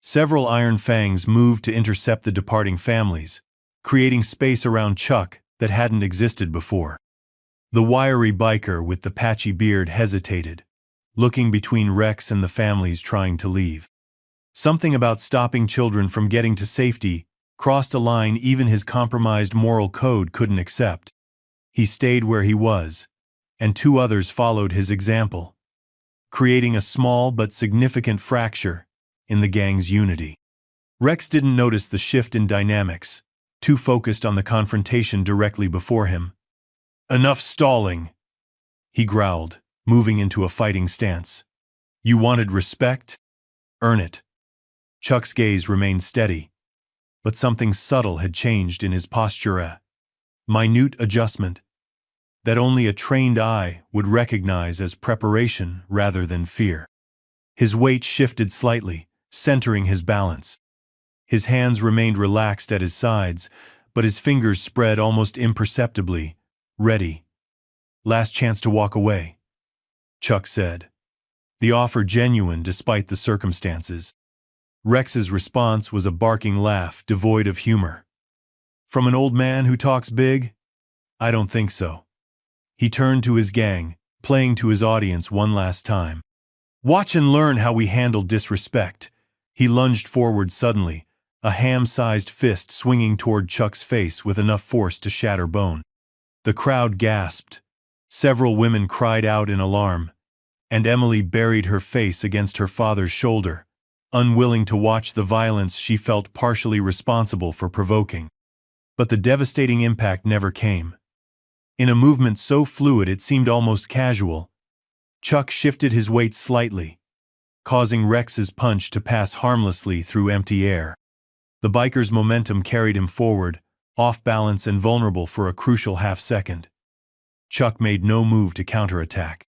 Several iron fangs moved to intercept the departing families, creating space around Chuck that hadn't existed before. The wiry biker with the patchy beard hesitated, looking between Rex and the families trying to leave. Something about stopping children from getting to safety crossed a line even his compromised moral code couldn't accept. He stayed where he was, and two others followed his example, creating a small but significant fracture in the gang's unity. Rex didn't notice the shift in dynamics, too focused on the confrontation directly before him. "Enough stalling," he growled, moving into a fighting stance. "You wanted respect? Earn it." Chuck's gaze remained steady, but something subtle had changed in his posture. minute adjustment that only a trained eye would recognize as preparation rather than fear. His weight shifted slightly, centering his balance. His hands remained relaxed at his sides, but his fingers spread almost imperceptibly, ready. "Last chance to walk away," Chuck said. The offer genuine despite the circumstances. Rex's response was a barking laugh devoid of humor. "From an old man who talks big? I don't think so." He turned to his gang, playing to his audience one last time. "Watch and learn how we handle disrespect." He lunged forward suddenly, a ham-sized fist swinging toward Chuck's face with enough force to shatter bone. The crowd gasped. Several women cried out in alarm, and Emily buried her face against her father's shoulder, unwilling to watch the violence she felt partially responsible for provoking. But the devastating impact never came. In a movement so fluid it seemed almost casual, Chuck shifted his weight slightly, causing Rex's punch to pass harmlessly through empty air. The biker's momentum carried him forward, off balance and vulnerable for a crucial half-second. Chuck made no move to counterattack.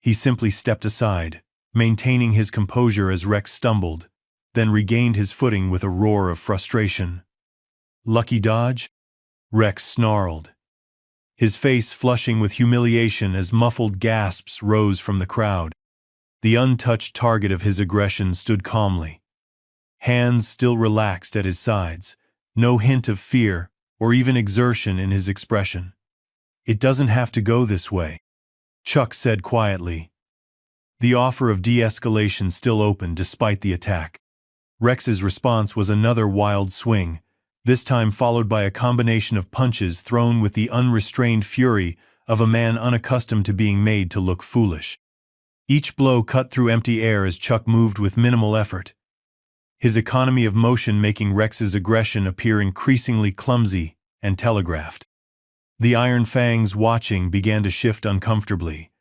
He simply stepped aside, maintaining his composure as Rex stumbled, then regained his footing with a roar of frustration. "Lucky dodge?" Rex snarled, his face flushing with humiliation as muffled gasps rose from the crowd. The untouched target of his aggression stood calmly, hands still relaxed at his sides, no hint of fear or even exertion in his expression. "It doesn't have to go this way," Chuck said quietly. The offer of de-escalation still open despite the attack. Rex's response was another wild swing, this time followed by a combination of punches thrown with the unrestrained fury of a man unaccustomed to being made to look foolish. Each blow cut through empty air as Chuck moved with minimal effort, his economy of motion making Rex's aggression appear increasingly clumsy and telegraphed. The Iron Fangs watching began to shift uncomfortably,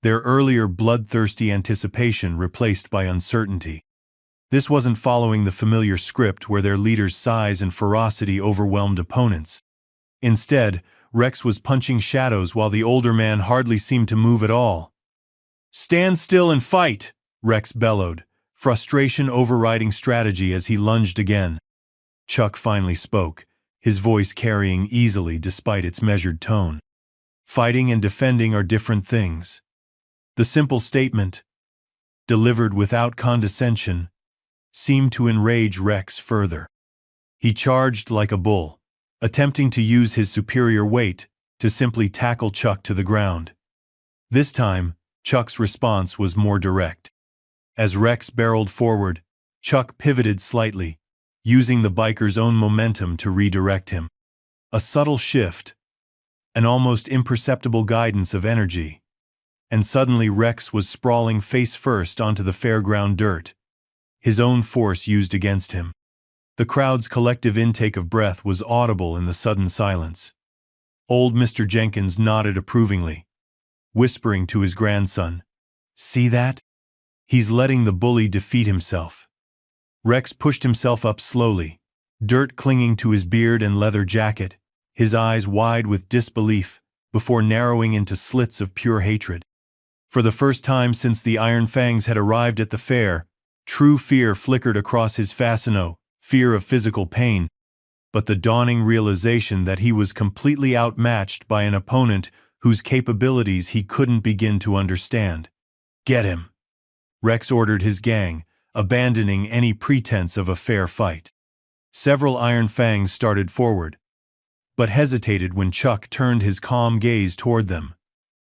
their earlier bloodthirsty anticipation replaced by uncertainty. This wasn't following the familiar script where their leader's size and ferocity overwhelmed opponents. Instead, Rex was punching shadows while the older man hardly seemed to move at all. "Stand still and fight!" Rex bellowed, frustration overriding strategy as he lunged again. Chuck finally spoke, his voice carrying easily despite its measured tone. "Fighting and defending are different things." The simple statement, delivered without condescension, seemed to enrage Rex further. He charged like a bull, attempting to use his superior weight to simply tackle Chuck to the ground. This time, Chuck's response was more direct. As Rex barreled forward, Chuck pivoted slightly, using the biker's own momentum to redirect him. A subtle shift, an almost imperceptible guidance of energy, and suddenly Rex was sprawling face first onto the fairground dirt, his own force used against him. The crowd's collective intake of breath was audible in the sudden silence. Old Mr. Jenkins nodded approvingly, whispering to his grandson, "See that? He's letting the bully defeat himself." Rex pushed himself up slowly, dirt clinging to his beard and leather jacket, his eyes wide with disbelief, before narrowing into slits of pure hatred. For the first time since the Iron Fangs had arrived at the fair, true fear flickered across his fascino, fear of physical pain, but the dawning realization that he was completely outmatched by an opponent whose capabilities he couldn't begin to understand. "Get him," Rex ordered his gang, abandoning any pretense of a fair fight. Several Iron Fangs started forward, but hesitated when Chuck turned his calm gaze toward them.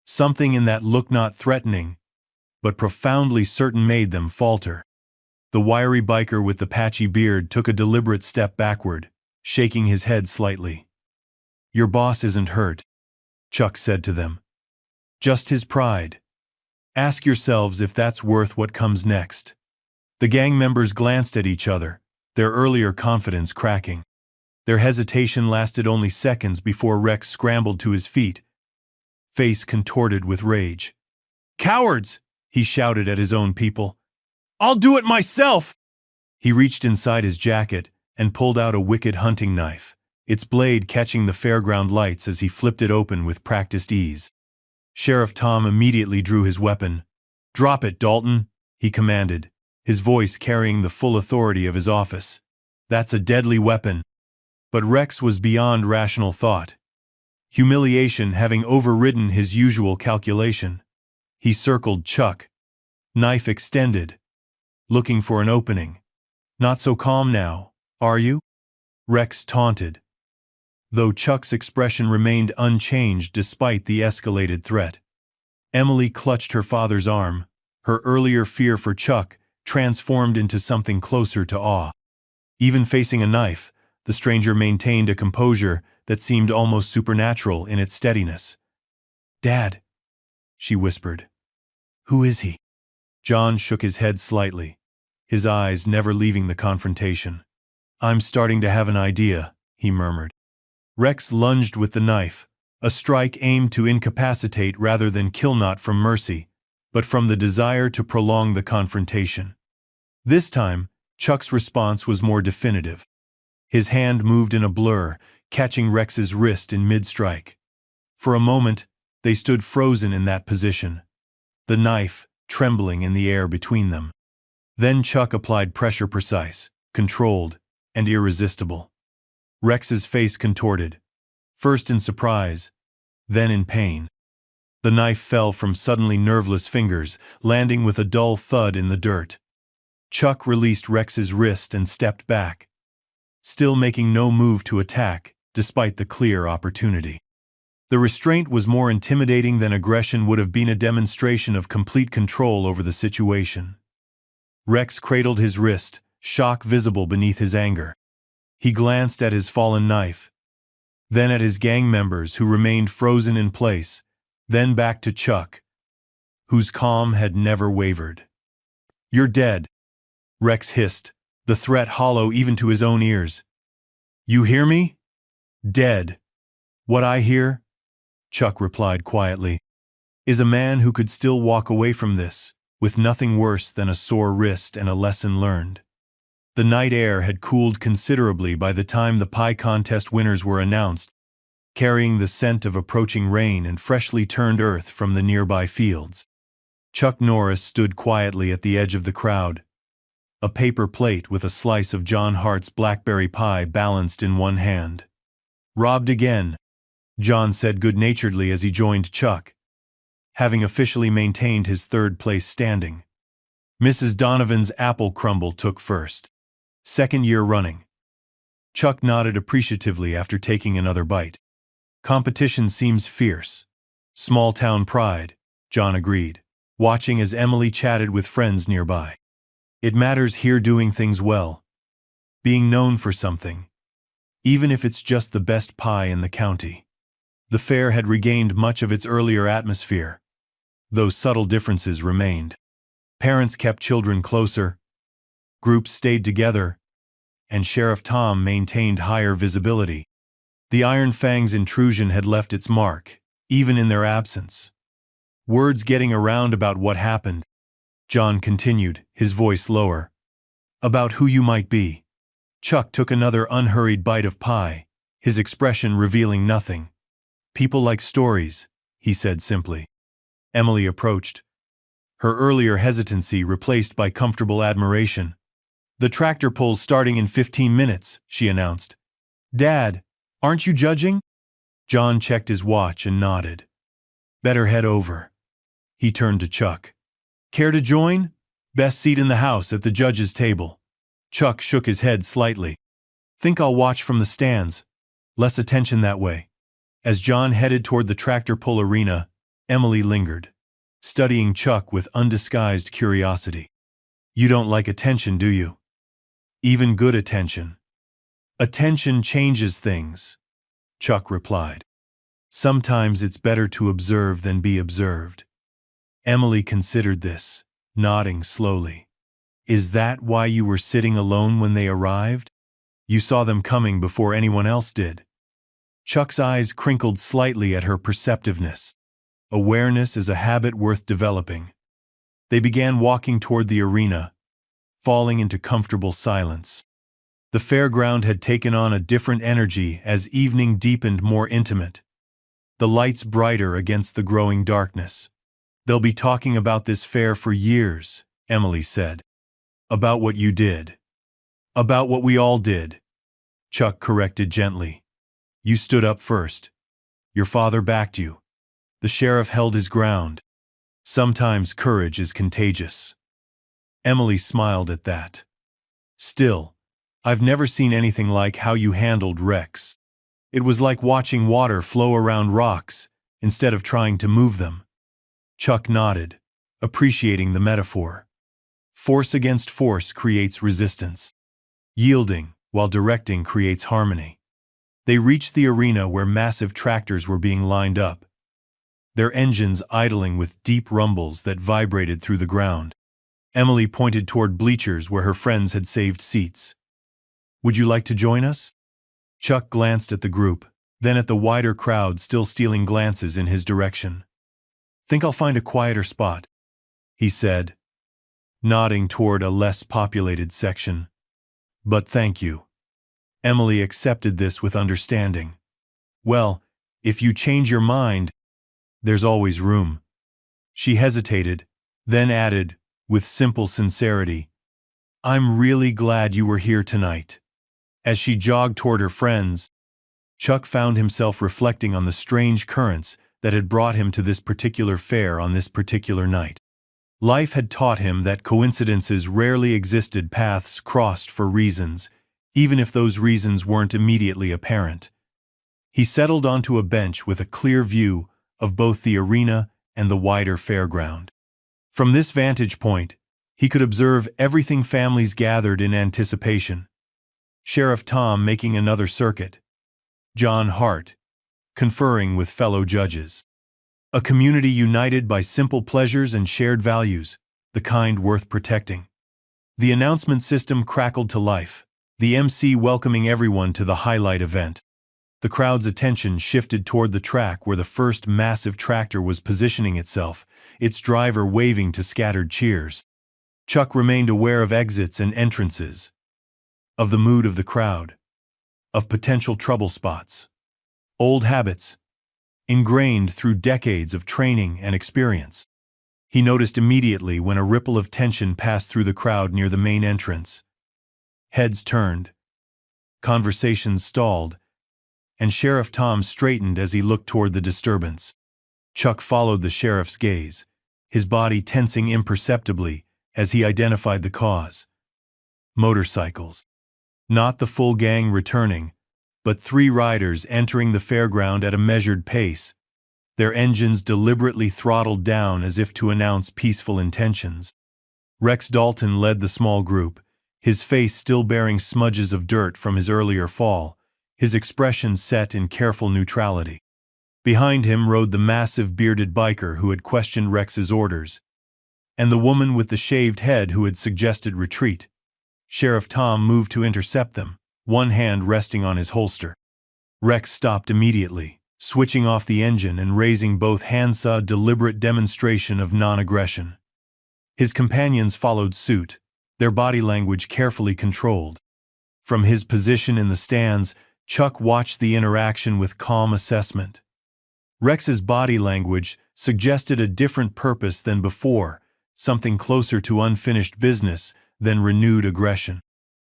Something in that look not threatening, but profoundly certain made them falter. The wiry biker with the patchy beard took a deliberate step backward, shaking his head slightly. "Your boss isn't hurt," Chuck said to them. "Just his pride. Ask yourselves if that's worth what comes next." The gang members glanced at each other, their earlier confidence cracking. Their hesitation lasted only seconds before Rex scrambled to his feet, face contorted with rage. "Cowards!" he shouted at his own people. "I'll do it myself!" He reached inside his jacket and pulled out a wicked hunting knife, its blade catching the fairground lights as he flipped it open with practiced ease. Sheriff Tom immediately drew his weapon. "Drop it, Dalton," he commanded, his voice carrying the full authority of his office. "That's a deadly weapon." But Rex was beyond rational thought. Humiliation having overridden his usual calculation. He circled Chuck, knife extended, looking for an opening. "Not so calm now, are you?" Rex taunted, though Chuck's expression remained unchanged despite the escalated threat. Emily clutched her father's arm, her earlier fear for Chuck transformed into something closer to awe. Even facing a knife, the stranger maintained a composure that seemed almost supernatural in its steadiness. "Dad," she whispered. "Who is he?" John shook his head slightly, his eyes never leaving the confrontation. "I'm starting to have an idea," he murmured. Rex lunged with the knife, a strike aimed to incapacitate rather than kill, not from mercy, but from the desire to prolong the confrontation. This time, Chuck's response was more definitive. His hand moved in a blur, catching Rex's wrist in mid-strike. For a moment, they stood frozen in that position, the knife trembling in the air between them. Then Chuck applied pressure, precise, controlled, and irresistible. Rex's face contorted, first in surprise, then in pain. The knife fell from suddenly nerveless fingers, landing with a dull thud in the dirt. Chuck released Rex's wrist and stepped back, still making no move to attack, despite the clear opportunity. The restraint was more intimidating than aggression would have been, a demonstration of complete control over the situation. Rex cradled his wrist, shock visible beneath his anger. He glanced at his fallen knife, then at his gang members who remained frozen in place, then back to Chuck, whose calm had never wavered. "You're dead," Rex hissed, the threat hollow even to his own ears. "You hear me? Dead." "What I hear," Chuck replied quietly, "is a man who could still walk away from this, with nothing worse than a sore wrist and a lesson learned." The night air had cooled considerably by the time the pie contest winners were announced, carrying the scent of approaching rain and freshly turned earth from the nearby fields. Chuck Norris stood quietly at the edge of the crowd, a paper plate with a slice of John Hart's blackberry pie balanced in one hand. "Robbed again," John said good-naturedly as he joined Chuck, having officially maintained his third-place standing. Mrs. Donovan's apple crumble took first. Second year running. Chuck nodded appreciatively after taking another bite. "Competition seems fierce. Small-town pride," John agreed, watching as Emily chatted with friends nearby. "It matters here doing things well. Being known for something. Even if it's just the best pie in the county." The fair had regained much of its earlier atmosphere, though subtle differences remained. Parents kept children closer, groups stayed together, and Sheriff Tom maintained higher visibility. The Iron Fang's intrusion had left its mark, even in their absence. "Word's getting around about what happened," John continued, his voice lower. "About who you might be." Chuck took another unhurried bite of pie, his expression revealing nothing. "People like stories," he said simply. Emily approached, her earlier hesitancy replaced by comfortable admiration. "The tractor pull's starting in 15 minutes, she announced. "Dad, aren't you judging?" John checked his watch and nodded. "Better head over." He turned to Chuck. "Care to join? Best seat in the house at the judge's table." Chuck shook his head slightly. "Think I'll watch from the stands. Less attention that way." As John headed toward the tractor pull arena, Emily lingered, studying Chuck with undisguised curiosity. "You don't like attention, do you? Even good attention." "Attention changes things," Chuck replied. "Sometimes it's better to observe than be observed." Emily considered this, nodding slowly. "Is that why you were sitting alone when they arrived? You saw them coming before anyone else did?" Chuck's eyes crinkled slightly at her perceptiveness. Awareness is a habit worth developing. They began walking toward the arena, falling into comfortable silence. The fairground had taken on a different energy as evening deepened, more intimate. The lights brighter against the growing darkness. "They'll be talking about this fair for years," Emily said. "About what you did. About what we all did," Chuck corrected gently. "You stood up first. Your father backed you. The sheriff held his ground. Sometimes courage is contagious." Emily smiled at that. "Still, I've never seen anything like how you handled Rex. It was like watching water flow around rocks instead of trying to move them." Chuck nodded, appreciating the metaphor. Force against force creates resistance. Yielding, while directing, creates harmony. They reached the arena where massive tractors were being lined up, their engines idling with deep rumbles that vibrated through the ground. Emily pointed toward bleachers where her friends had saved seats. "Would you like to join us?" Chuck glanced at the group, then at the wider crowd still stealing glances in his direction. "Think I'll find a quieter spot," he said, nodding toward a less populated section. "But thank you." Emily accepted this with understanding. "Well, if you change your mind, there's always room." She hesitated, then added, with simple sincerity, "I'm really glad you were here tonight." As she jogged toward her friends, Chuck found himself reflecting on the strange currents that had brought him to this particular fair on this particular night. Life had taught him that coincidences rarely existed, paths crossed for reasons, even if those reasons weren't immediately apparent. He settled onto a bench with a clear view of both the arena and the wider fairground. From this vantage point, he could observe everything. Families gathered in anticipation. Sheriff Tom making another circuit. John Hart conferring with fellow judges. A community united by simple pleasures and shared values, the kind worth protecting. The announcement system crackled to life, the MC welcoming everyone to the highlight event. The crowd's attention shifted toward the track where the first massive tractor was positioning itself, its driver waving to scattered cheers. Chuck remained aware of exits and entrances, of the mood of the crowd, of potential trouble spots. Old habits, ingrained through decades of training and experience. He noticed immediately when a ripple of tension passed through the crowd near the main entrance. Heads turned, conversations stalled, and Sheriff Tom straightened as he looked toward the disturbance. Chuck followed the sheriff's gaze, his body tensing imperceptibly as he identified the cause. Motorcycles. Not the full gang returning, but 3 riders entering the fairground at a measured pace, their engines deliberately throttled down as if to announce peaceful intentions. Rex Dalton led the small group, his face still bearing smudges of dirt from his earlier fall, his expression set in careful neutrality. Behind him rode the massive bearded biker who had questioned Rex's orders, and the woman with the shaved head who had suggested retreat. Sheriff Tom moved to intercept them, one hand resting on his holster. Rex stopped immediately, switching off the engine and raising both hands, a deliberate demonstration of non-aggression. His companions followed suit, their body language carefully controlled. From his position in the stands, Chuck watched the interaction with calm assessment. Rex's body language suggested a different purpose than before, something closer to unfinished business than renewed aggression.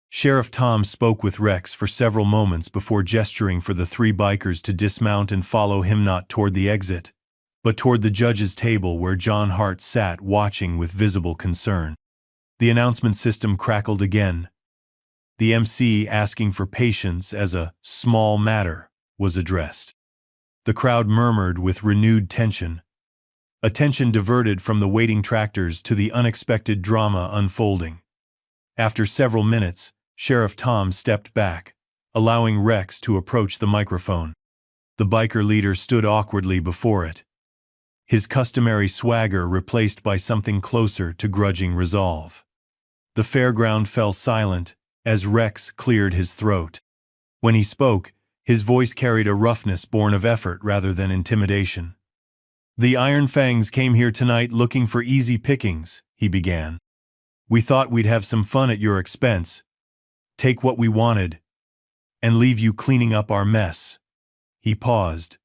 Sheriff Tom spoke with Rex for several moments before gesturing for the 3 bikers to dismount and follow him, not toward the exit, but toward the judge's table where John Hart sat watching with visible concern. The announcement system crackled again. The MC asking for patience as a small matter was addressed. The crowd murmured with renewed tension. Attention diverted from the waiting tractors to the unexpected drama unfolding. After several minutes, Sheriff Tom stepped back, allowing Rex to approach the microphone. The biker leader stood awkwardly before it, his customary swagger replaced by something closer to grudging resolve. The fairground fell silent as Rex cleared his throat. When he spoke, his voice carried a roughness born of effort rather than intimidation. "The Iron Fangs came here tonight looking for easy pickings," he began. "We thought we'd have some fun at your expense, take what we wanted, and leave you cleaning up our mess." He paused,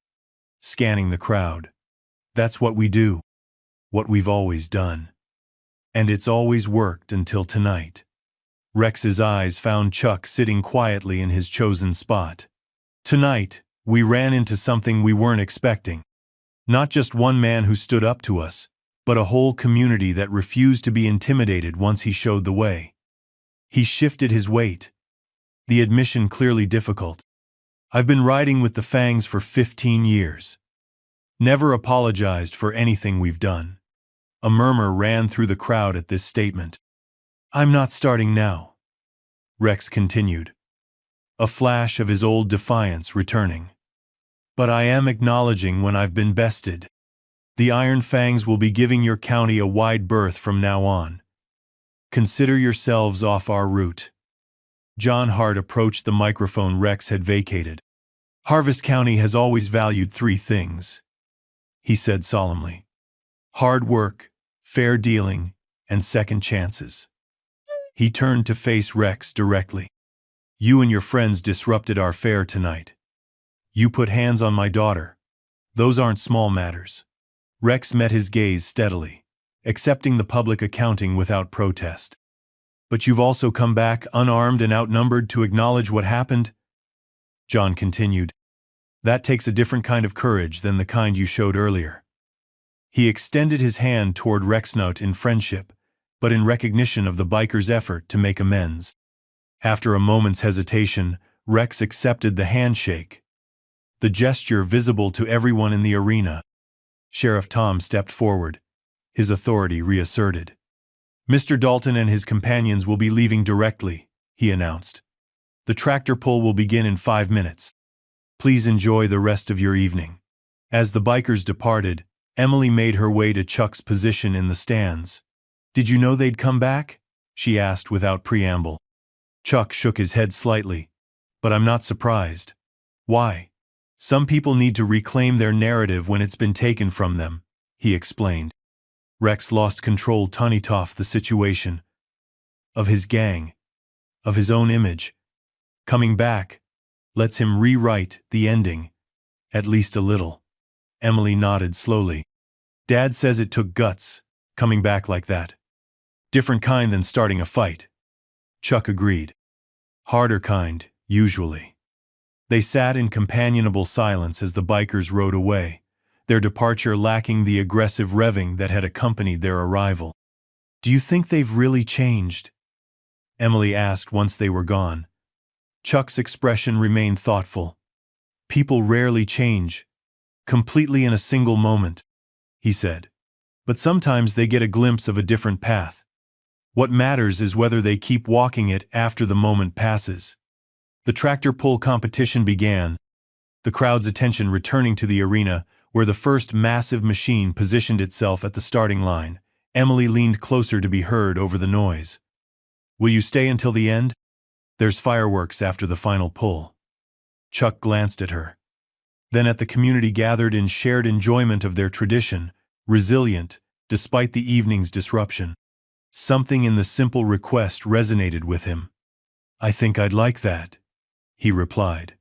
scanning the crowd. "That's what we do. What we've always done. And it's always worked until tonight." Rex's eyes found Chuck sitting quietly in his chosen spot. "Tonight, we ran into something we weren't expecting. Not just one man who stood up to us, but a whole community that refused to be intimidated once he showed the way." He shifted his weight, the admission clearly difficult. "I've been riding with the Fangs for 15 years. Never apologized for anything we've done." A murmur ran through the crowd at this statement. "I'm not starting now," Rex continued, a flash of his old defiance returning. "But I am acknowledging when I've been bested. The Iron Fangs will be giving your county a wide berth from now on. Consider yourselves off our route." John Hart approached the microphone Rex had vacated. "Harvest County has always valued 3 things," he said solemnly. "Hard work, fair dealing, and second chances." He turned to face Rex directly. "You and your friends disrupted our fair tonight. You put hands on my daughter. Those aren't small matters." Rex met his gaze steadily, accepting the public accounting without protest. "But you've also come back unarmed and outnumbered to acknowledge what happened," John continued. "That takes a different kind of courage than the kind you showed earlier." He extended his hand toward Rexnut in friendship, but in recognition of the biker's effort to make amends. After a moment's hesitation, Rex accepted the handshake, the gesture visible to everyone in the arena. Sheriff Tom stepped forward, his authority reasserted. "Mr. Dalton and his companions will be leaving directly," he announced. "The tractor pull will begin in 5 minutes. Please enjoy the rest of your evening." As the bikers departed, Emily made her way to Chuck's position in the stands. "Did you know they'd come back?" she asked without preamble. Chuck shook his head slightly. "But I'm not surprised." "Why?" "Some people need to reclaim their narrative when it's been taken from them," he explained. Rex lost control of the situation, of his gang, of his own image. Coming back lets him rewrite the ending, at least a little. Emily nodded slowly. "Dad says it took guts, coming back like that. Different kind than starting a fight." Chuck agreed. "Harder kind, usually." They sat in companionable silence as the bikers rode away, their departure lacking the aggressive revving that had accompanied their arrival. "Do you think they've really changed?" Emily asked once they were gone. Chuck's expression remained thoughtful. "People rarely change, completely in a single moment," he said. "But sometimes they get a glimpse of a different path. What matters is whether they keep walking it after the moment passes." The tractor pull competition began, the crowd's attention returning to the arena, where the first massive machine positioned itself at the starting line. Emily leaned closer to be heard over the noise. "Will you stay until the end? There's fireworks after the final pull." Chuck glanced at her, then at the community gathered in shared enjoyment of their tradition, resilient, despite the evening's disruption. Something in the simple request resonated with him. "I think I'd like that," he replied,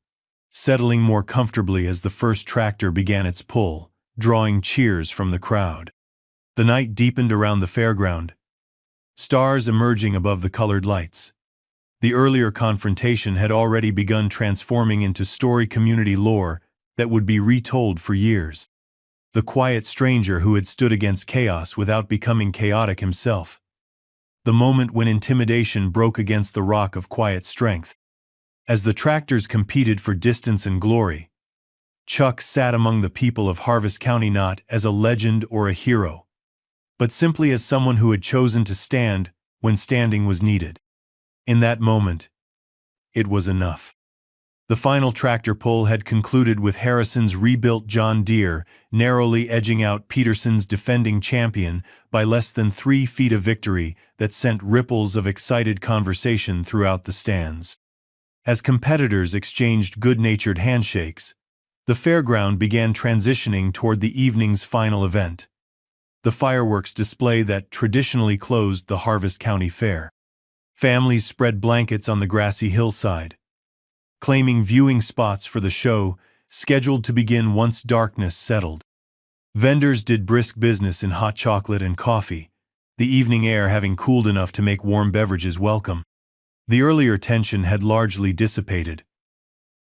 settling more comfortably as the first tractor began its pull, drawing cheers from the crowd. The night deepened around the fairground, stars emerging above the colored lights. The earlier confrontation had already begun transforming into story community lore that would be retold for years. The quiet stranger who had stood against chaos without becoming chaotic himself. The moment when intimidation broke against the rock of quiet strength. As the tractors competed for distance and glory, Chuck sat among the people of Harvest County not as a legend or a hero, but simply as someone who had chosen to stand when standing was needed. In that moment, it was enough. The final tractor pull had concluded with Harrison's rebuilt John Deere narrowly edging out Peterson's defending champion by less than 3 feet, a victory that sent ripples of excited conversation throughout the stands. As competitors exchanged good-natured handshakes, the fairground began transitioning toward the evening's final event, the fireworks display that traditionally closed the Harvest County Fair. Families spread blankets on the grassy hillside, claiming viewing spots for the show, scheduled to begin once darkness settled. Vendors did brisk business in hot chocolate and coffee, the evening air having cooled enough to make warm beverages welcome. The earlier tension had largely dissipated,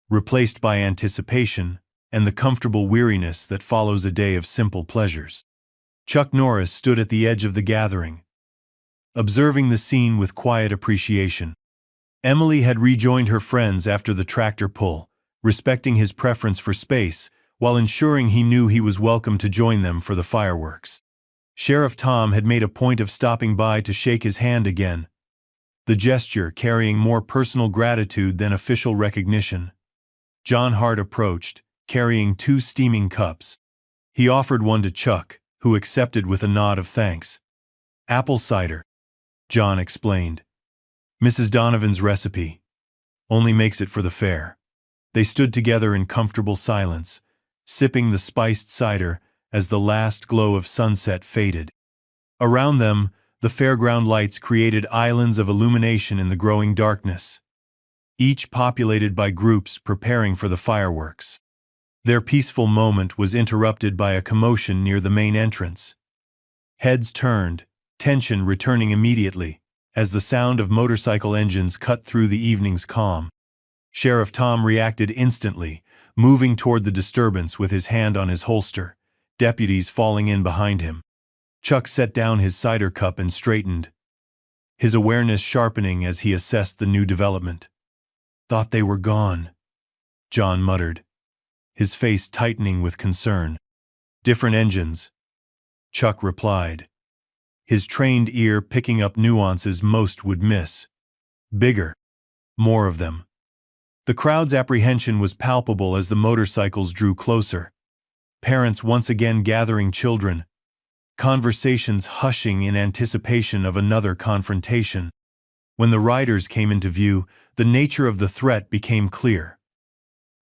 replaced by anticipation and the comfortable weariness that follows a day of simple pleasures. Chuck Norris stood at the edge of the gathering, observing the scene with quiet appreciation. Emily had rejoined her friends after the tractor pull, respecting his preference for space, while ensuring he knew he was welcome to join them for the fireworks. Sheriff Tom had made a point of stopping by to shake his hand again, the gesture carrying more personal gratitude than official recognition. John Hart approached, carrying 2 steaming cups. He offered one to Chuck, who accepted with a nod of thanks. "Apple cider," John explained. "Mrs. Donovan's recipe. Only makes it for the fair." They stood together in comfortable silence, sipping the spiced cider as the last glow of sunset faded. Around them, the fairground lights created islands of illumination in the growing darkness, each populated by groups preparing for the fireworks. Their peaceful moment was interrupted by a commotion near the main entrance. Heads turned, tension returning immediately, as the sound of motorcycle engines cut through the evening's calm. Sheriff Tom reacted instantly, moving toward the disturbance with his hand on his holster, deputies falling in behind him. Chuck set down his cider cup and straightened, his awareness sharpening as he assessed the new development. "Thought they were gone," John muttered, his face tightening with concern. "Different engines," Chuck replied, his trained ear picking up nuances most would miss. "Bigger. More of them." The crowd's apprehension was palpable as the motorcycles drew closer. Parents once again gathering children, conversations hushing in anticipation of another confrontation. When the riders came into view, the nature of the threat became clear.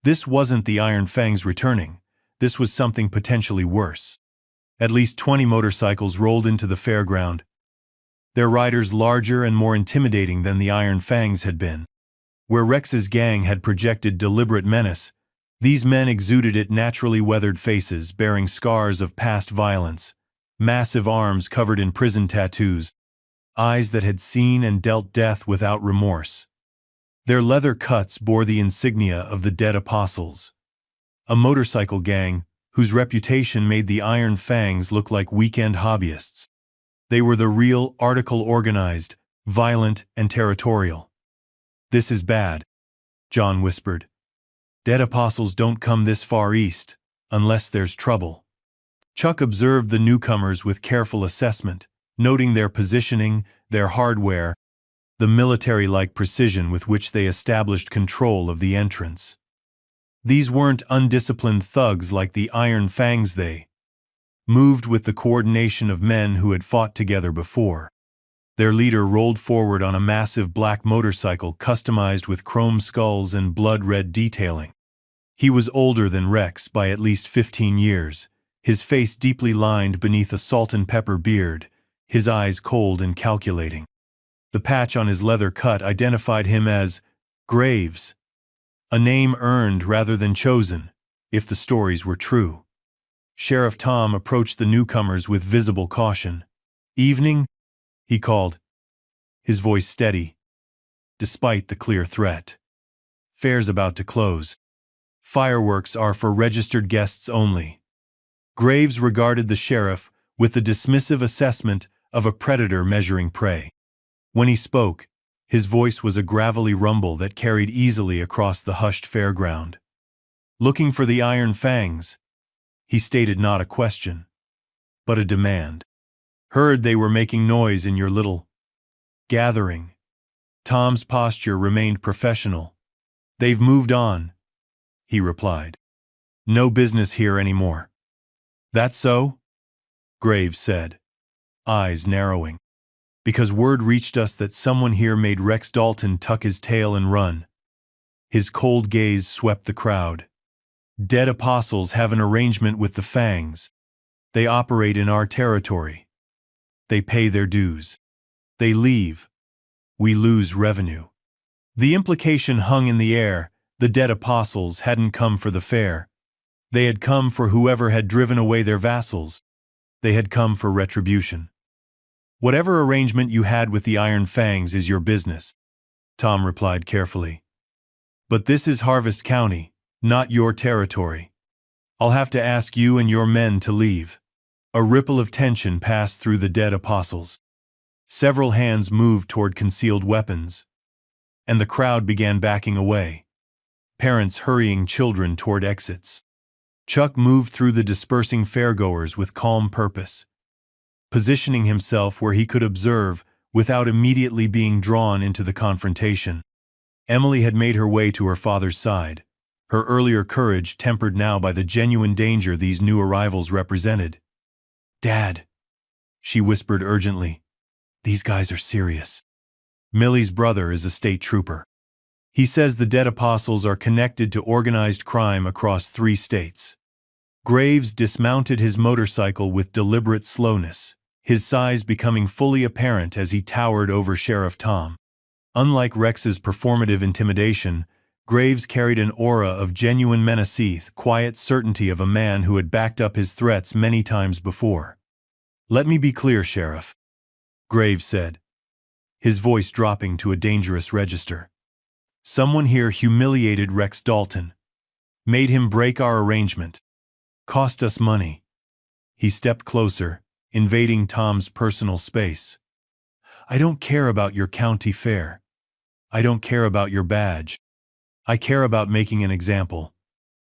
This wasn't the Iron Fangs returning, this was something potentially worse. At least 20 motorcycles rolled into the fairground, their riders larger and more intimidating than the Iron Fangs had been. Where Rex's gang had projected deliberate menace, these men exuded it naturally weathered faces bearing scars of past violence, massive arms covered in prison tattoos, eyes that had seen and dealt death without remorse. Their leather cuts bore the insignia of the Dead Apostles, a motorcycle gang whose reputation made the Iron Fangs look like weekend hobbyists. They were the real, article-organized, violent, and territorial. "This is bad," John whispered. "Dead Apostles don't come this far east, unless there's trouble." Chuck observed the newcomers with careful assessment, noting their positioning, their hardware, the military-like precision with which they established control of the entrance. These weren't undisciplined thugs like the Iron Fangs. They moved with the coordination of men who had fought together before. Their leader rolled forward on a massive black motorcycle customized with chrome skulls and blood-red detailing. He was older than Rex by at least 15 years, his face deeply lined beneath a salt-and-pepper beard, his eyes cold and calculating. The patch on his leather cut identified him as Graves, a name earned rather than chosen, if the stories were true. Sheriff Tom approached the newcomers with visible caution. "Evening?" he called, his voice steady, despite the clear threat. "Fair's about to close. Fireworks are for registered guests only." Graves regarded the sheriff with the dismissive assessment of a predator measuring prey. When he spoke, his voice was a gravelly rumble that carried easily across the hushed fairground. "Looking for the Iron Fangs," he stated, not a question, but a demand. "Heard they were making noise in your little gathering." Tom's posture remained professional. "They've moved on," he replied. "No business here anymore." "That so?" Graves said, eyes narrowing. "Because word reached us that someone here made Rex Dalton tuck his tail and run." His cold gaze swept the crowd. "Dead Apostles have an arrangement with the Fangs. They operate in our territory. They pay their dues. They leave we lose revenue. The implication hung in the air. The dead apostles hadn't come for the fair. They had come for whoever had driven away their vassals. They had come for retribution. Whatever arrangement you had with the Iron Fangs is your business, Tom replied carefully. But this is Harvest County, not your territory. I'll have to ask you and your men to leave. A ripple of tension passed through the dead apostles. Several hands moved toward concealed weapons, and the crowd began backing away, parents hurrying children toward exits. Chuck moved through the dispersing fairgoers with calm purpose, positioning himself where he could observe without immediately being drawn into the confrontation. Emily had made her way to her father's side, her earlier courage tempered now by the genuine danger these new arrivals represented. "Dad," she whispered urgently, "these guys are serious. Millie's brother is a state trooper. He says the dead apostles are connected to organized crime across 3 states. Graves dismounted his motorcycle with deliberate slowness, his size becoming fully apparent as he towered over Sheriff Tom. Unlike Rex's performative intimidation, Graves carried an aura of genuine menace, quiet certainty of a man who had backed up his threats many times before. "Let me be clear, Sheriff," Graves said, his voice dropping to a dangerous register. "Someone here humiliated Rex Dalton, made him break our arrangement, cost us money." He stepped closer, invading Tom's personal space. "I don't care about your county fair. I don't care about your badge. I care about making an example."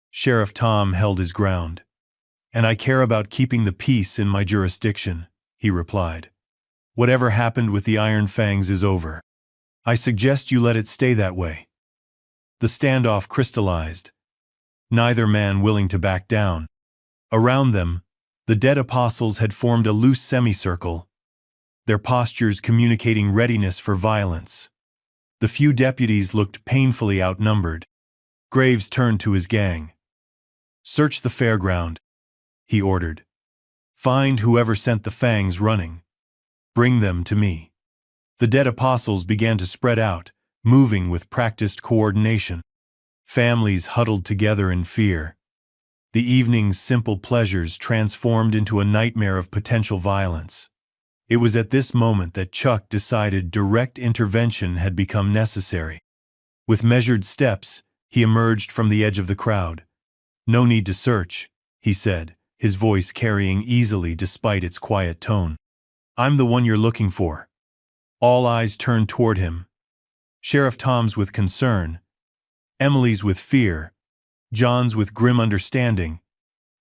Sheriff Tom held his ground. "And I care about keeping the peace in my jurisdiction," he replied. "Whatever happened with the Iron Fangs is over. I suggest you let it stay that way." The standoff crystallized, neither man willing to back down. Around them, the dead apostles had formed a loose semicircle, their postures communicating readiness for violence. The few deputies looked painfully outnumbered. Graves turned to his gang. "Search the fairground," he ordered. "Find whoever sent the Fangs running. Bring them to me." The dead apostles began to spread out, moving with practiced coordination. Families huddled together in fear. The evening's simple pleasures transformed into a nightmare of potential violence. It was at this moment that Chuck decided direct intervention had become necessary. With measured steps, he emerged from the edge of the crowd. "No need to search," he said, his voice carrying easily despite its quiet tone. "I'm the one you're looking for." All eyes turned toward him. Sheriff Tom's with concern, Emily's with fear, John's with grim understanding,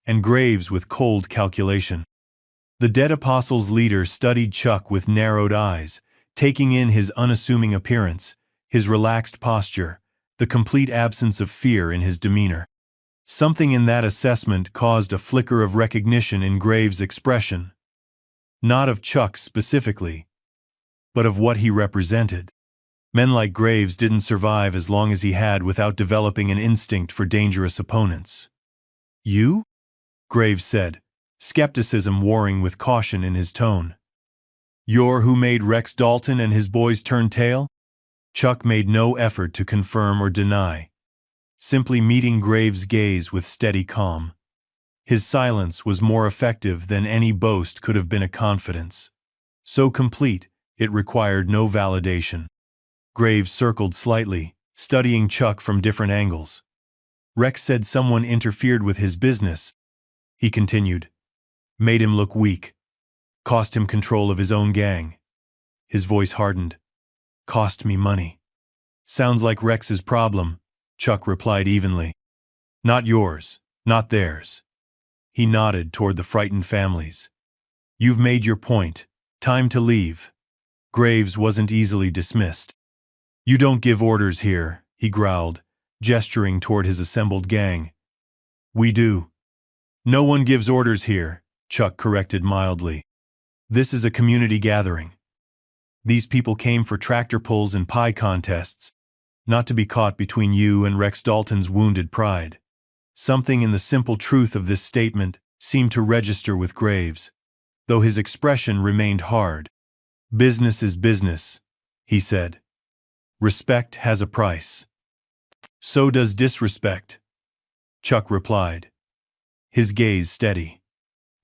and Graves with cold calculation. The dead apostles' leader studied Chuck with narrowed eyes, taking in his unassuming appearance, his relaxed posture, the complete absence of fear in his demeanor. Something in that assessment caused a flicker of recognition in Graves' expression. Not of Chuck specifically, but of what he represented. Men like Graves didn't survive as long as he had without developing an instinct for dangerous opponents. "You?" Graves said, skepticism warring with caution in his tone. "You're who made Rex Dalton and his boys turn tail?" Chuck made no effort to confirm or deny, simply meeting Graves' gaze with steady calm. His silence was more effective than any boast could have been, a confidence so complete it required no validation. Graves circled slightly, studying Chuck from different angles. "Rex said someone interfered with his business," he continued. "Made him look weak. Cost him control of his own gang." His voice hardened. "Cost me money." "Sounds like Rex's problem," Chuck replied evenly. "Not yours, not theirs." He nodded toward the frightened families. "You've made your point. Time to leave." Graves wasn't easily dismissed. "You don't give orders here," he growled, gesturing toward his assembled gang. "We do." "No one gives orders here," Chuck corrected mildly. "This is a community gathering. These people came for tractor pulls and pie contests, not to be caught between you and Rex Dalton's wounded pride." Something in the simple truth of this statement seemed to register with Graves, though his expression remained hard. "Business is business," he said. Respect has a price. So does disrespect, Chuck replied, his gaze steady.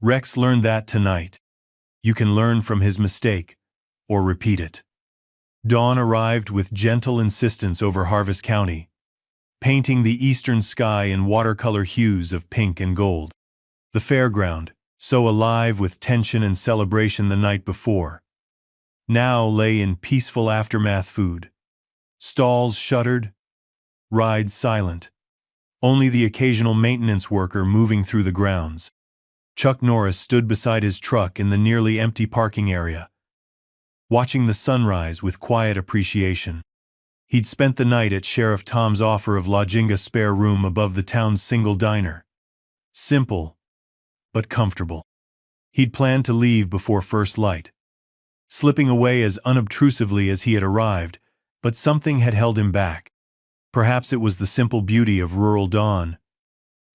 Rex learned that tonight. You can learn from his mistake, or repeat it. Dawn arrived with gentle insistence over Harvest County, painting the eastern sky in watercolor hues of pink and gold. The fairground, so alive with tension and celebration the night before, now lay in peaceful aftermath food. Stalls shuttered, rides silent, only the occasional maintenance worker moving through the grounds. Chuck Norris stood beside his truck in the nearly empty parking area, watching the sunrise with quiet appreciation. He'd spent the night at Sheriff Tom's offer of lodging a spare room above the town's single diner. Simple, but comfortable. He'd planned to leave before first light, slipping away as unobtrusively as he had arrived, but something had held him back. Perhaps it was the simple beauty of rural dawn,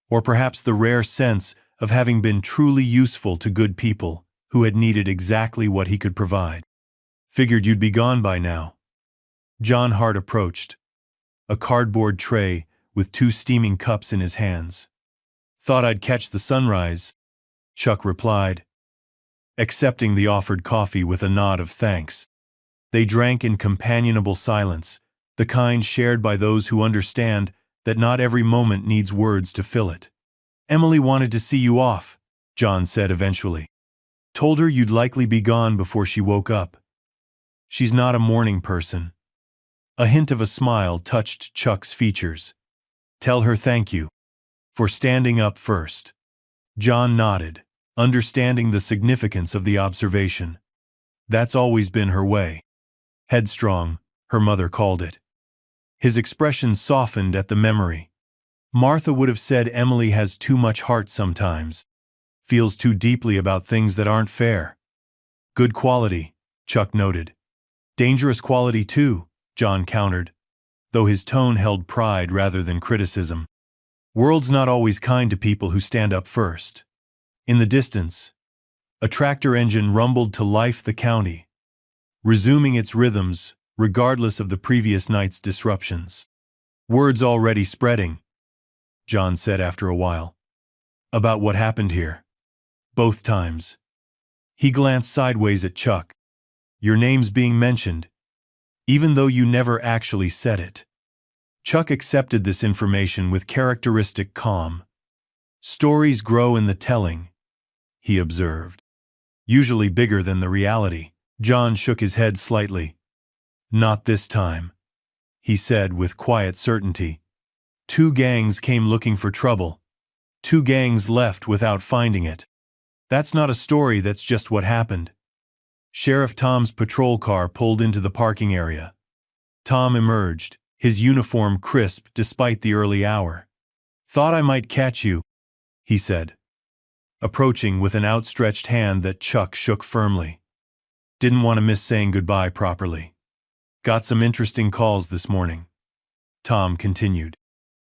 or perhaps the rare sense of having been truly useful to good people who had needed exactly what he could provide. Figured you'd be gone by now. John Hart approached, a cardboard tray with 2 steaming cups in his hands. Thought I'd catch the sunrise, Chuck replied, accepting the offered coffee with a nod of thanks. They drank in companionable silence, the kind shared by those who understand that not every moment needs words to fill it. Emily wanted to see you off, John said eventually. Told her you'd likely be gone before she woke up. She's not a morning person. A hint of a smile touched Chuck's features. Tell her thank you for standing up first. John nodded, understanding the significance of the observation. That's always been her way. Headstrong, her mother called it. His expression softened at the memory. Martha would have said Emily has too much heart sometimes. Feels too deeply about things that aren't fair. Good quality, Chuck noted. Dangerous quality too, John countered, though his tone held pride rather than criticism. World's not always kind to people who stand up first. In the distance, a tractor engine rumbled to life the county, resuming its rhythms regardless of the previous night's disruptions. Word's already spreading, John said after a while. About what happened here. Both times. He glanced sideways at Chuck. Your name's being mentioned, even though you never actually said it. Chuck accepted this information with characteristic calm. Stories grow in the telling, he observed. Usually bigger than the reality. John shook his head slightly. Not this time, he said with quiet certainty. 2 gangs came looking for trouble. 2 gangs left without finding it. That's not a story, that's just what happened. Sheriff Tom's patrol car pulled into the parking area. Tom emerged, his uniform crisp despite the early hour. Thought I might catch you, he said, approaching with an outstretched hand that Chuck shook firmly. Didn't want to miss saying goodbye properly. Got some interesting calls this morning, Tom continued.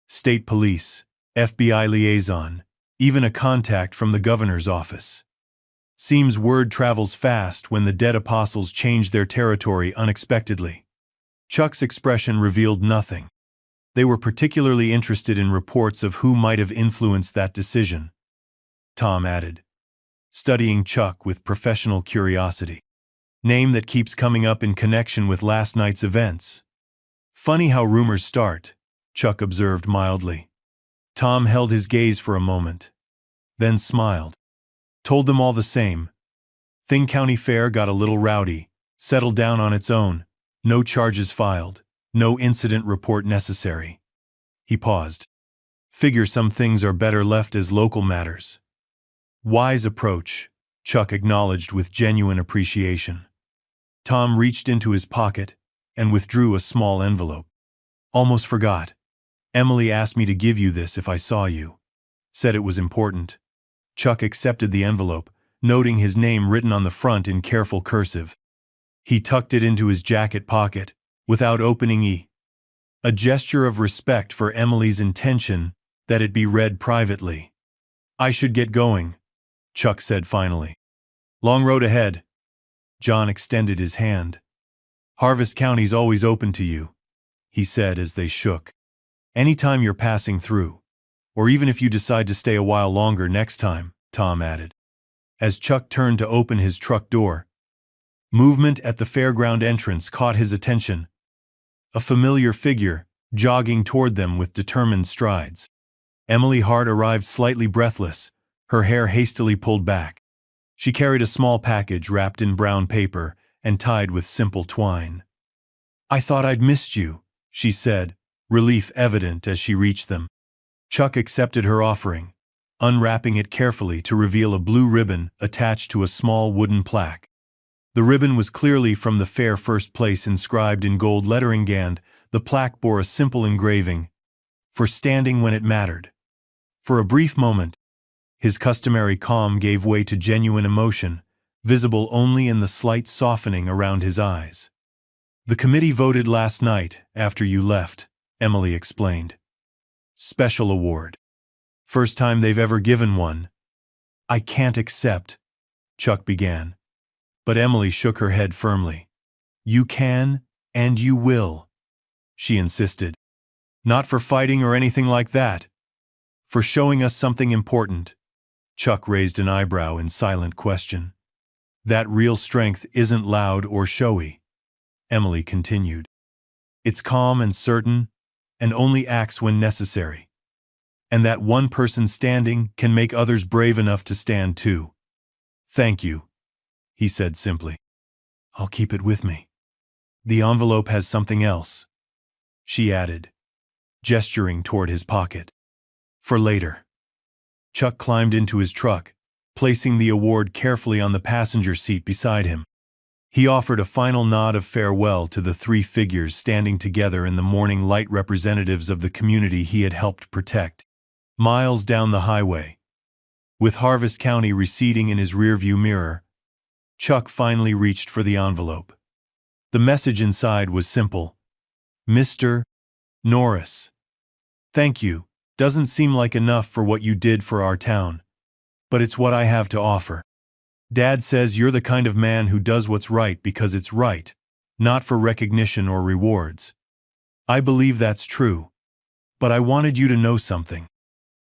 State police, FBI liaison, even a contact from the governor's office. Seems word travels fast when the dead apostles change their territory unexpectedly. Chuck's expression revealed nothing. They were particularly interested in reports of who might have influenced that decision, Tom added, studying Chuck with professional curiosity. Name that keeps coming up in connection with last night's events. Funny how rumors start, Chuck observed mildly. Tom held his gaze for a moment, then smiled. Told them all the same. Thing County Fair got a little rowdy, settled down on its own, no charges filed, no incident report necessary. He paused. Figure some things are better left as local matters. Wise approach, Chuck acknowledged with genuine appreciation. Tom reached into his pocket and withdrew a small envelope. Almost forgot. Emily asked me to give you this if I saw you. Said it was important. Chuck accepted the envelope, noting his name written on the front in careful cursive. He tucked it into his jacket pocket, without opening a gesture of respect for Emily's intention that it be read privately. I should get going, Chuck said finally. Long road ahead. John extended his hand. Harvest County's always open to you, he said as they shook. Anytime you're passing through. Or even if you decide to stay a while longer next time, Tom added. As Chuck turned to open his truck door, movement at the fairground entrance caught his attention. A familiar figure, jogging toward them with determined strides. Emily Hart arrived slightly breathless, her hair hastily pulled back. She carried a small package wrapped in brown paper and tied with simple twine. "I thought I'd missed you," she said, relief evident as she reached them. Chuck accepted her offering, unwrapping it carefully to reveal a blue ribbon attached to a small wooden plaque. The ribbon was clearly from the fair first place inscribed in gold lettering, and the plaque bore a simple engraving, "For standing when it mattered." For a brief moment, his customary calm gave way to genuine emotion, visible only in the slight softening around his eyes. "The committee voted last night, after you left," Emily explained. "Special award. First time they've ever given one." "I can't accept," Chuck began. But Emily shook her head firmly. "You can, and you will," she insisted. "Not for fighting or anything like that. For showing us something important." Chuck raised an eyebrow in silent question. "That real strength isn't loud or showy," Emily continued. "It's calm and certain, and only acts when necessary. And that one person standing can make others brave enough to stand too." "Thank you," he said simply. "I'll keep it with me. The envelope has something else," she added, gesturing toward his pocket. "For later." Chuck climbed into his truck, placing the award carefully on the passenger seat beside him. He offered a final nod of farewell to the three figures standing together in the morning light, representatives of the community he had helped protect. Miles down the highway, with Harvest County receding in his rearview mirror, Chuck finally reached for the envelope. The message inside was simple. "Mr. Norris, thank you. Doesn't seem like enough for what you did for our town, but it's what I have to offer. Dad says you're the kind of man who does what's right because it's right, not for recognition or rewards. I believe that's true. But I wanted you to know something.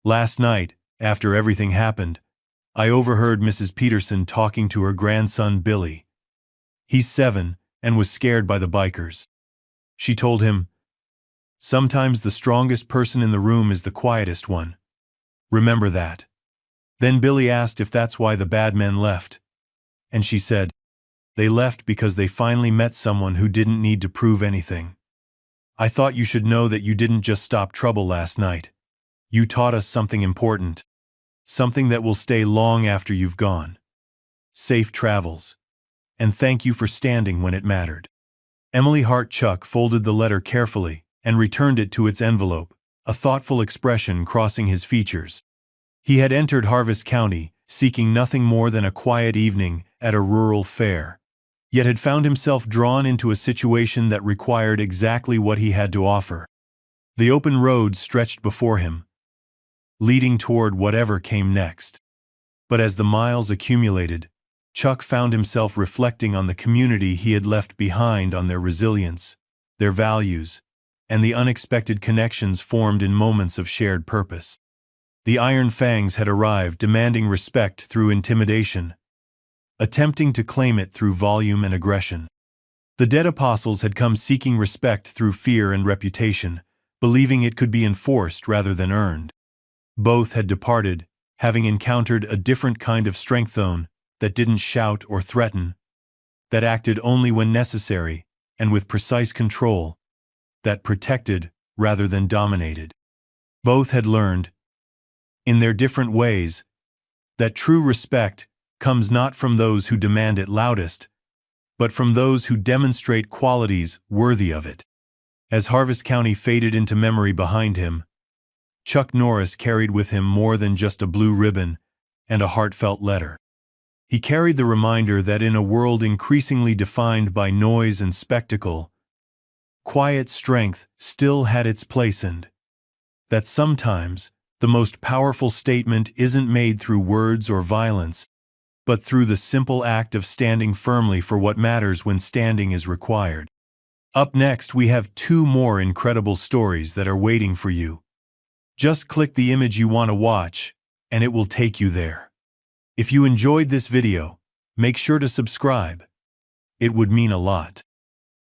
Last night, after everything happened, I overheard Mrs. Peterson talking to her grandson Billy. He's 7 and was scared by the bikers. She told him, 'Sometimes the strongest person in the room is the quietest one. Remember that.' Then Billy asked if that's why the bad men left. And she said, 'They left because they finally met someone who didn't need to prove anything.' I thought you should know that you didn't just stop trouble last night. You taught us something important. Something that will stay long after you've gone. Safe travels. And thank you for standing when it mattered." Emily Hart. Chuck folded the letter carefully and returned it to its envelope, a thoughtful expression crossing his features. He had entered Harvest County, seeking nothing more than a quiet evening at a rural fair, yet had found himself drawn into a situation that required exactly what he had to offer. The open road stretched before him, leading toward whatever came next. But as the miles accumulated, Chuck found himself reflecting on the community he had left behind, on their resilience, their values, and the unexpected connections formed in moments of shared purpose. The Iron Fangs had arrived, demanding respect through intimidation, attempting to claim it through volume and aggression. The Dead Apostles had come seeking respect through fear and reputation, believing it could be enforced rather than earned. Both had departed, having encountered a different kind of strength zone that didn't shout or threaten, that acted only when necessary and with precise control, that protected rather than dominated. Both had learned, in their different ways, that true respect comes not from those who demand it loudest, but from those who demonstrate qualities worthy of it. As Harvest County faded into memory behind him, Chuck Norris carried with him more than just a blue ribbon and a heartfelt letter. He carried the reminder that in a world increasingly defined by noise and spectacle, quiet strength still had its place, and that sometimes the most powerful statement isn't made through words or violence, but through the simple act of standing firmly for what matters when standing is required. Up next, we have 2 more incredible stories that are waiting for you. Just click the image you want to watch, and it will take you there. If you enjoyed this video, make sure to subscribe. It would mean a lot.